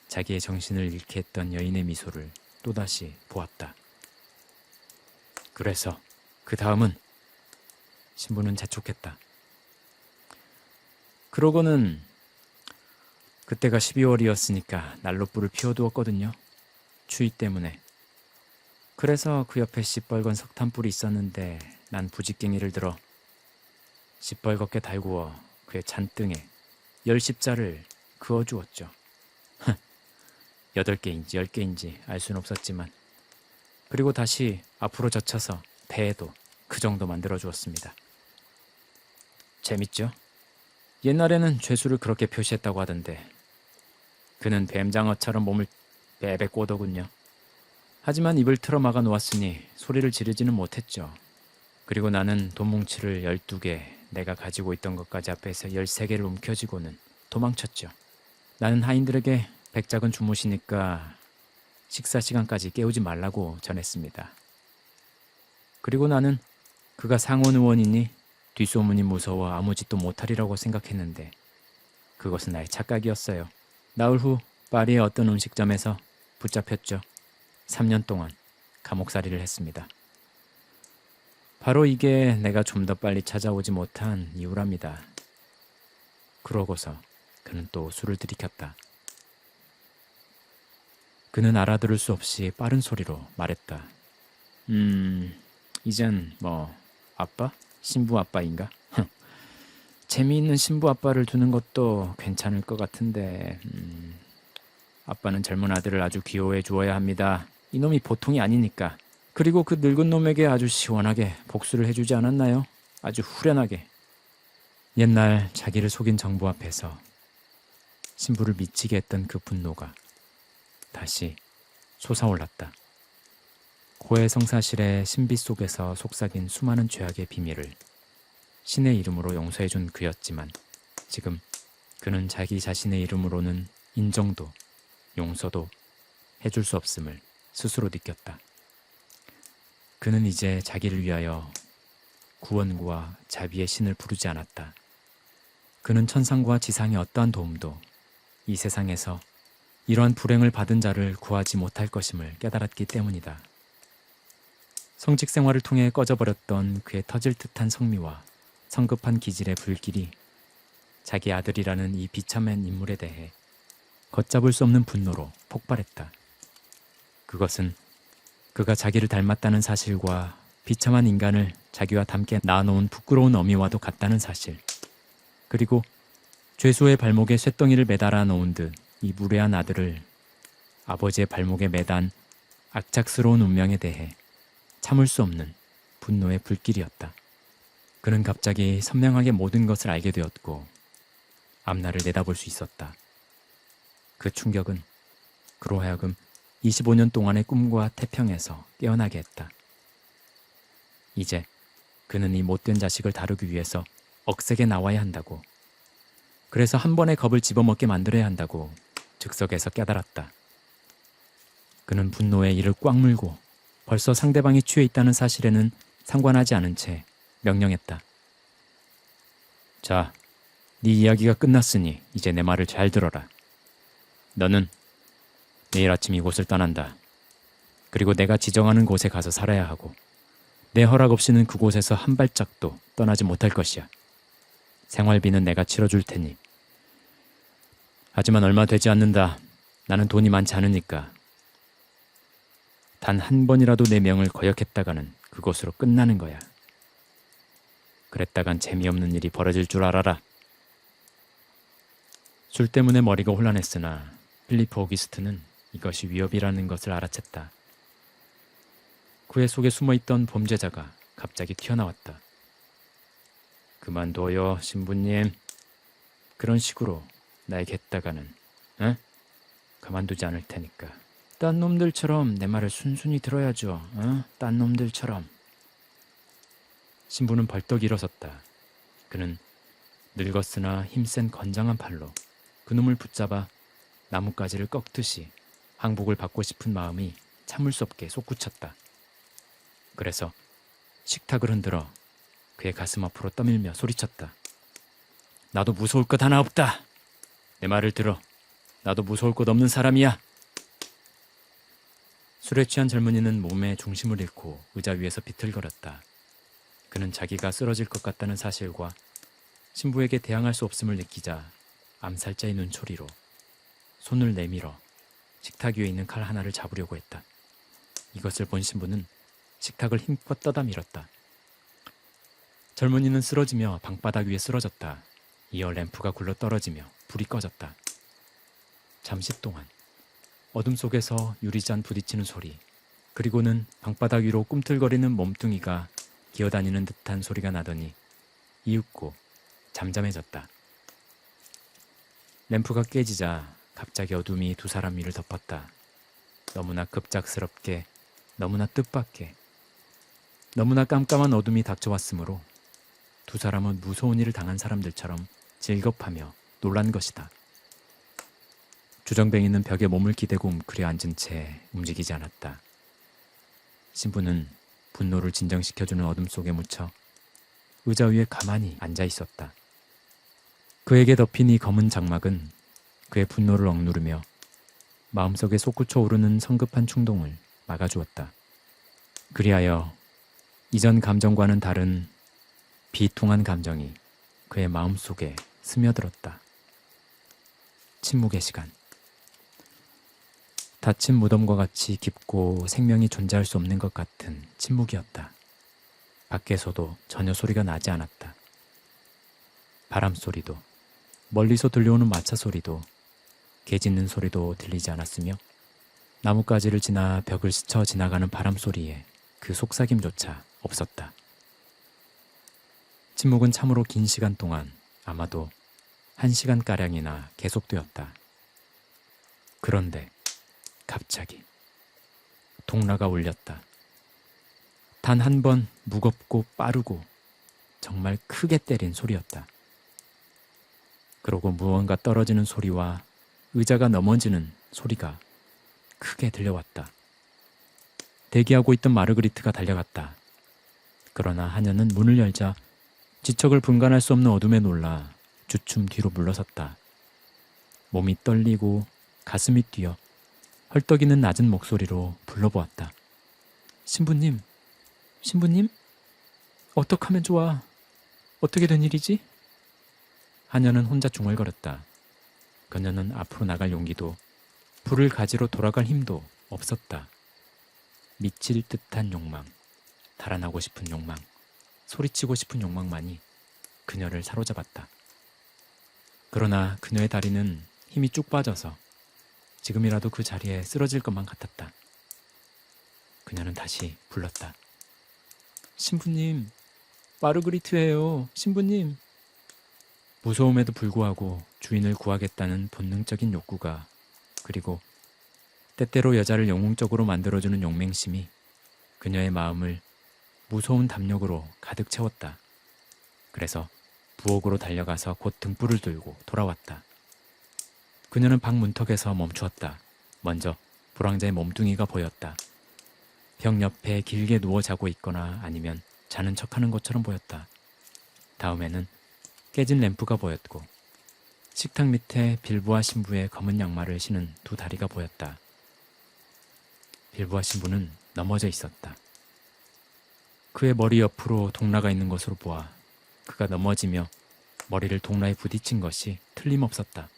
자기의 정신을 잃게 했던 여인의 미소를 또다시 보았다. 그래서 그 다음은 신부는 재촉했다. 그러고는 그때가 12월이었으니까 난로불을 피워두었거든요. 추위 때문에. 그래서 그 옆에 시뻘건 석탄불이 있었는데 난 부직갱이를 들어 시뻘겋게 달구어 그의 잔등에 10십자를 그어주었죠. 8개인지 10개인지 알 수는 없었지만, 그리고 다시 앞으로 젖혀서 배에도 그 정도 만들어주었습니다. 재밌죠? 옛날에는 죄수를 그렇게 표시했다고 하던데 그는 뱀장어처럼 몸을 베베 꼬더군요. 하지만 입을 틀어 막아 놓았으니 소리를 지르지는 못했죠. 그리고 나는 돈뭉치를 12개, 내가 가지고 있던 것까지 앞에서 13개를 움켜쥐고는 도망쳤죠. 나는 하인들에게 백작은 주무시니까 식사 시간까지 깨우지 말라고 전했습니다. 그리고 나는 그가 상원 의원이니 뒷소문이 무서워 아무 짓도 못하리라고 생각했는데 그것은 나의 착각이었어요. 나흘 후 파리의 어떤 음식점에서 붙잡혔죠. 3년 동안 감옥살이를 했습니다. 바로 이게 내가 좀 더 빨리 찾아오지 못한 이유랍니다. 그러고서 그는 또 술을 들이켰다. 그는 알아들을 수 없이 빠른 소리로 말했다. 이젠 아빠? 신부 아빠인가? 재미있는 신부 아빠를 두는 것도 괜찮을 것 같은데 아빠는 젊은 아들을 아주 귀여워해 주어야 합니다. 이놈이 보통이 아니니까. 그리고 그 늙은 놈에게 아주 시원하게 복수를 해주지 않았나요? 아주 후련하게. 옛날 자기를 속인 정부 앞에서 신부를 미치게 했던 그 분노가 다시 솟아올랐다. 고해성사실의 신비 속에서 속삭인 수많은 죄악의 비밀을 신의 이름으로 용서해준 그였지만 지금 그는 자기 자신의 이름으로는 인정도 용서도 해줄 수 없음을 스스로 느꼈다. 그는 이제 자기를 위하여 구원과 자비의 신을 부르지 않았다. 그는 천상과 지상의 어떠한 도움도 이 세상에서 이러한 불행을 받은 자를 구하지 못할 것임을 깨달았기 때문이다. 성직 생활을 통해 꺼져버렸던 그의 터질 듯한 성미와 성급한 기질의 불길이 자기 아들이라는 이 비참한 인물에 대해 걷잡을 수 없는 분노로 폭발했다. 그것은 그가 자기를 닮았다는 사실과 비참한 인간을 자기와 닮게 낳아놓은 부끄러운 어미와도 같다는 사실, 그리고 죄수의 발목에 쇳덩이를 매달아 놓은 듯 이 무례한 아들을 아버지의 발목에 매단 악착스러운 운명에 대해 참을 수 없는 분노의 불길이었다. 그는 갑자기 선명하게 모든 것을 알게 되었고 앞날을 내다볼 수 있었다. 그 충격은 그로 하여금 25년 동안의 꿈과 태평에서 깨어나게 했다. 이제 그는 이 못된 자식을 다루기 위해서 억세게 나와야 한다고, 그래서 한 번에 겁을 집어먹게 만들어야 한다고 즉석에서 깨달았다. 그는 분노에 이를 꽉 물고 벌써 상대방이 취해 있다는 사실에는 상관하지 않은 채 명령했다. 자, 네 이야기가 끝났으니 이제 내 말을 잘 들어라. 너는 내일 아침 이곳을 떠난다. 그리고 내가 지정하는 곳에 가서 살아야 하고 내 허락 없이는 그곳에서 한 발짝도 떠나지 못할 것이야. 생활비는 내가 치러줄 테니. 하지만 얼마 되지 않는다. 나는 돈이 많지 않으니까. 단 한 번이라도 내 명을 거역했다가는 그것으로 끝나는 거야. 그랬다간 재미없는 일이 벌어질 줄 알아라. 술 때문에 머리가 혼란했으나 필리프 오기스트는 이것이 위협이라는 것을 알아챘다. 그의 속에 숨어있던 범죄자가 갑자기 튀어나왔다. 그만둬요, 신부님. 그런 식으로 나에게 했다가는 가만두지 않을 테니까. 딴 놈들처럼 내 말을 순순히 들어야죠. 딴 놈들처럼. 신부는 벌떡 일어섰다. 그는 늙었으나 힘센 건장한 팔로 그놈을 붙잡아 나뭇가지를 꺾듯이 항복을 받고 싶은 마음이 참을 수 없게 솟구쳤다. 그래서 식탁을 흔들어 그의 가슴 앞으로 떠밀며 소리쳤다. 나도 무서울 것 하나 없다. 내 말을 들어. 나도 무서울 것 없는 사람이야. 술에 취한 젊은이는 몸의 중심을 잃고 의자 위에서 비틀거렸다. 그는 자기가 쓰러질 것 같다는 사실과 신부에게 대항할 수 없음을 느끼자 암살자의 눈초리로 손을 내밀어 식탁 위에 있는 칼 하나를 잡으려고 했다. 이것을 본 신부는 식탁을 힘껏 떠다 밀었다. 젊은이는 쓰러지며 방바닥 위에 쓰러졌다. 이어 램프가 굴러 떨어지며 불이 꺼졌다. 잠시 동안 어둠 속에서 유리잔 부딪히는 소리, 그리고는 방바닥 위로 꿈틀거리는 몸뚱이가 기어다니는 듯한 소리가 나더니 이윽고 잠잠해졌다. 램프가 깨지자 갑자기 어둠이 두 사람 위를 덮었다. 너무나 급작스럽게, 너무나 뜻밖의, 너무나 깜깜한 어둠이 닥쳐왔으므로 두 사람은 무서운 일을 당한 사람들처럼 질겁하며 놀란 것이다. 주정뱅이는 벽에 몸을 기대고 웅크려 앉은 채 움직이지 않았다. 신부는 분노를 진정시켜주는 어둠 속에 묻혀 의자 위에 가만히 앉아 있었다. 그에게 덮인 이 검은 장막은 그의 분노를 억누르며 마음속에 솟구쳐 오르는 성급한 충동을 막아주었다. 그리하여 이전 감정과는 다른 비통한 감정이 그의 마음속에 스며들었다. 침묵의 시간. 닫힌 무덤과 같이 깊고 생명이 존재할 수 없는 것 같은 침묵이었다. 밖에서도 전혀 소리가 나지 않았다. 바람 소리도, 멀리서 들려오는 마차 소리도, 개 짖는 소리도 들리지 않았으며 나뭇가지를 지나 벽을 스쳐 지나가는 바람 소리에 그 속삭임조차 없었다. 침묵은 참으로 긴 시간 동안 아마도 1시간가량이나 계속되었다. 그런데 갑자기 동라가 울렸다. 단 한 번 무겁고 빠르고 정말 크게 때린 소리였다. 그러고 무언가 떨어지는 소리와 의자가 넘어지는 소리가 크게 들려왔다. 대기하고 있던 마르그리트가 달려갔다. 그러나 하녀는 문을 열자 지척을 분간할 수 없는 어둠에 놀라 주춤 뒤로 물러섰다. 몸이 떨리고 가슴이 뛰어 헐떡이는 낮은 목소리로 불러보았다. 신부님, 신부님? 어떡하면 좋아? 어떻게 된 일이지? 하녀는 혼자 중얼거렸다. 그녀는 앞으로 나갈 용기도 불을 가지러 돌아갈 힘도 없었다. 미칠 듯한 욕망, 달아나고 싶은 욕망, 소리치고 싶은 욕망만이 그녀를 사로잡았다. 그러나 그녀의 다리는 힘이 쭉 빠져서 지금이라도 그 자리에 쓰러질 것만 같았다. 그녀는 다시 불렀다. 신부님, 마르그리트예요. 신부님. 무서움에도 불구하고 주인을 구하겠다는 본능적인 욕구가, 그리고 때때로 여자를 영웅적으로 만들어주는 용맹심이 그녀의 마음을 무서운 담력으로 가득 채웠다. 그래서 부엌으로 달려가서 곧 등불을 들고 돌아왔다. 그녀는 방 문턱에서 멈추었다. 먼저 불황자의 몸뚱이가 보였다. 벽 옆에 길게 누워 자고 있거나 아니면 자는 척하는 것처럼 보였다. 다음에는 깨진 램프가 보였고 식탁 밑에 빌보아 신부의 검은 양말을 신은 두 다리가 보였다. 빌보아 신부는 넘어져 있었다. 그의 머리 옆으로 동라가 있는 것으로 보아 그가 넘어지며 머리를 동라에 부딪힌 것이 틀림없었다.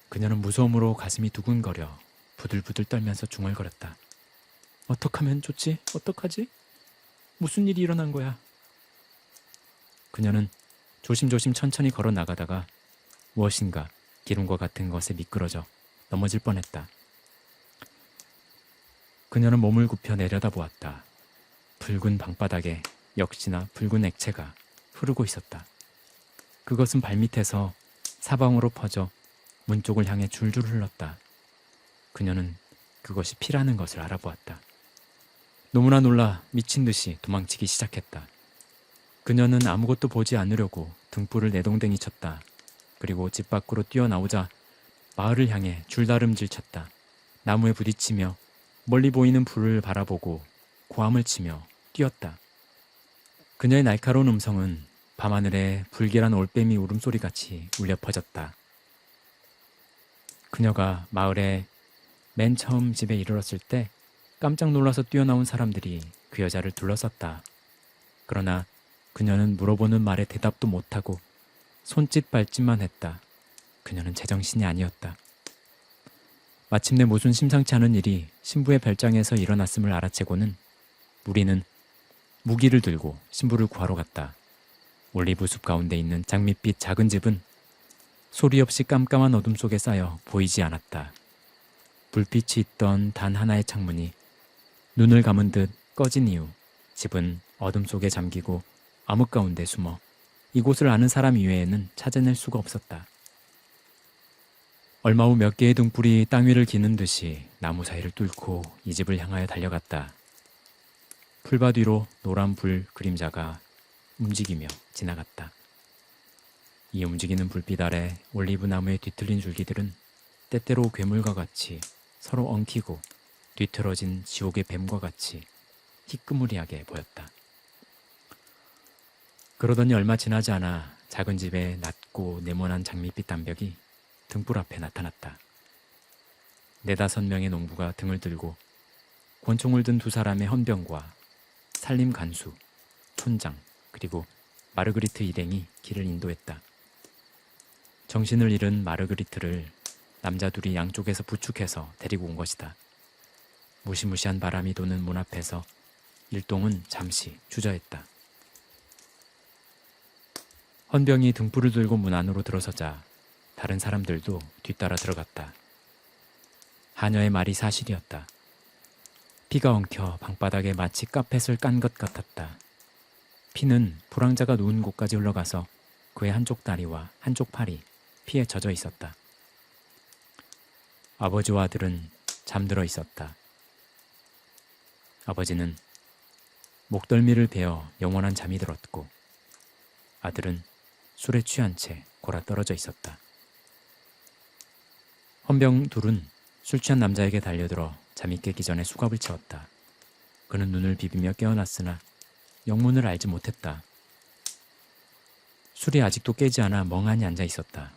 그녀는 무서움으로 가슴이 두근거려 부들부들 떨면서 중얼거렸다. 어떡하면 좋지? 어떡하지? 무슨 일이 일어난 거야? 그녀는 조심조심 천천히 걸어 나가다가 무엇인가 기름과 같은 것에 미끄러져 넘어질 뻔했다. 그녀는 몸을 굽혀 내려다보았다. 붉은 방바닥에 역시나 붉은 액체가 흐르고 있었다. 그것은 발밑에서 사방으로 퍼져 문 쪽을 향해 줄줄 흘렀다. 그녀는 그것이 피라는 것을 알아보았다. 너무나 놀라 미친 듯이 도망치기 시작했다. 그녀는 아무것도 보지 않으려고 등불을 내동댕이 쳤다. 그리고 집 밖으로 뛰어나오자 마을을 향해 줄다름질 쳤다. 나무에 부딪히며 멀리 보이는 불을 바라보고 고함을 치며 뛰었다. 그녀의 날카로운 음성은 밤하늘에 불길한 올빼미 울음소리같이 울려 퍼졌다. 그녀가 마을에 맨 처음 집에 이르렀을 때 깜짝 놀라서 뛰어나온 사람들이 그 여자를 둘러쌌다. 그러나 그녀는 물어보는 말에 대답도 못하고 손짓 발짓만 했다. 그녀는 제정신이 아니었다. 마침내 무슨 심상치 않은 일이 신부의 별장에서 일어났음을 알아채고는 우리는 무기를 들고 신부를 구하러 갔다. 올리브 숲 가운데 있는 장밋빛 작은 집은 소리 없이 깜깜한 어둠 속에 쌓여 보이지 않았다. 불빛이 있던 단 하나의 창문이 눈을 감은 듯 꺼진 이후 집은 어둠 속에 잠기고 암흑 가운데 숨어 이곳을 아는 사람 이외에는 찾아낼 수가 없었다. 얼마 후 몇 개의 등불이 땅 위를 기는 듯이 나무 사이를 뚫고 이 집을 향하여 달려갔다. 풀밭 위로 노란 불 그림자가 움직이며 지나갔다. 이 움직이는 불빛 아래 올리브 나무에 뒤틀린 줄기들은 때때로 괴물과 같이 서로 엉키고 뒤틀어진 지옥의 뱀과 같이 희끄무리하게 보였다. 그러더니 얼마 지나지 않아 작은 집의 낮고 네모난 장밋빛 담벽이 등불 앞에 나타났다. 4~5명의 농부가 등을 들고 권총을 든 2사람의 헌병과 산림 간수, 촌장, 그리고 마르그리트 일행이 길을 인도했다. 정신을 잃은 마르그리트를 남자 둘이 양쪽에서 부축해서 데리고 온 것이다. 무시무시한 바람이 도는 문 앞에서 일동은 잠시 주저했다. 헌병이 등불을 들고 문 안으로 들어서자 다른 사람들도 뒤따라 들어갔다. 하녀의 말이 사실이었다. 피가 엉켜 방바닥에 마치 카펫을 깐 것 같았다. 피는 불황자가 누운 곳까지 흘러가서 그의 한쪽 다리와 한쪽 팔이 피에 젖어 있었다. 아버지와 아들은 잠들어 있었다. 아버지는 목덜미를 베어 영원한 잠이 들었고 아들은 술에 취한 채 골아 떨어져 있었다. 헌병 둘은 술 취한 남자에게 달려들어 잠이 깨기 전에 수갑을 채웠다. 그는 눈을 비비며 깨어났으나 영문을 알지 못했다. 술이 아직도 깨지 않아 멍하니 앉아 있었다.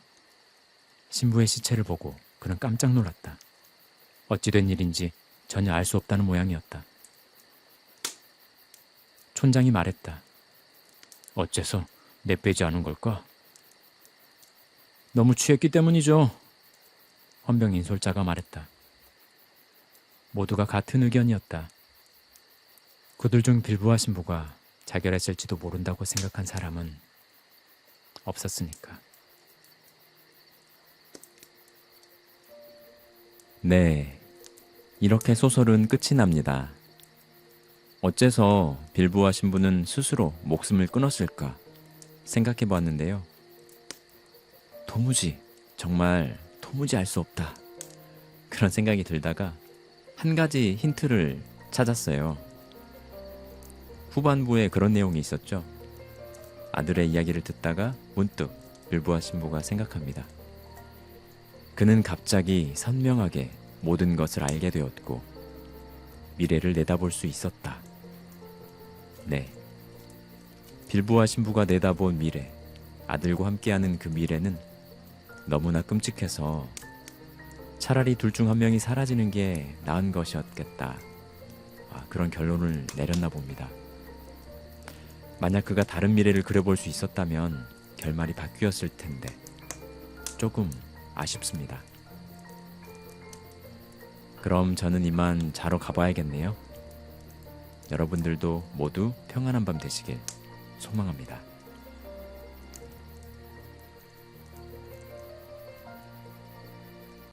신부의 시체를 보고 그는 깜짝 놀랐다. 어찌 된 일인지 전혀 알 수 없다는 모양이었다. 촌장이 말했다. 어째서 내빼지 않은 걸까? 너무 취했기 때문이죠. 헌병 인솔자가 말했다. 모두가 같은 의견이었다. 그들 중 빌부와 신부가 자결했을지도 모른다고 생각한 사람은 없었으니까. 네, 이렇게 소설은 끝이 납니다. 어째서 빌부와 신부는 스스로 목숨을 끊었을까 생각해 보았는데요. 정말 도무지 알 수 없다. 그런 생각이 들다가 한 가지 힌트를 찾았어요. 후반부에 그런 내용이 있었죠. 아들의 이야기를 듣다가 문득 빌부와 신부가 생각합니다. 그는 갑자기 선명하게 모든 것을 알게 되었고 미래를 내다볼 수 있었다. 네, 빌부와 신부가 내다본 미래, 아들과 함께하는 그 미래는 너무나 끔찍해서 차라리 둘 중 한 명이 사라지는 게 나은 것이었겠다. 그런 결론을 내렸나 봅니다. 만약 그가 다른 미래를 그려볼 수 있었다면 결말이 바뀌었을 텐데 조금 아쉽습니다. 그럼 저는 이만 자러 가봐야겠네요. 여러분들도 모두 평안한 밤 되시길 소망합니다.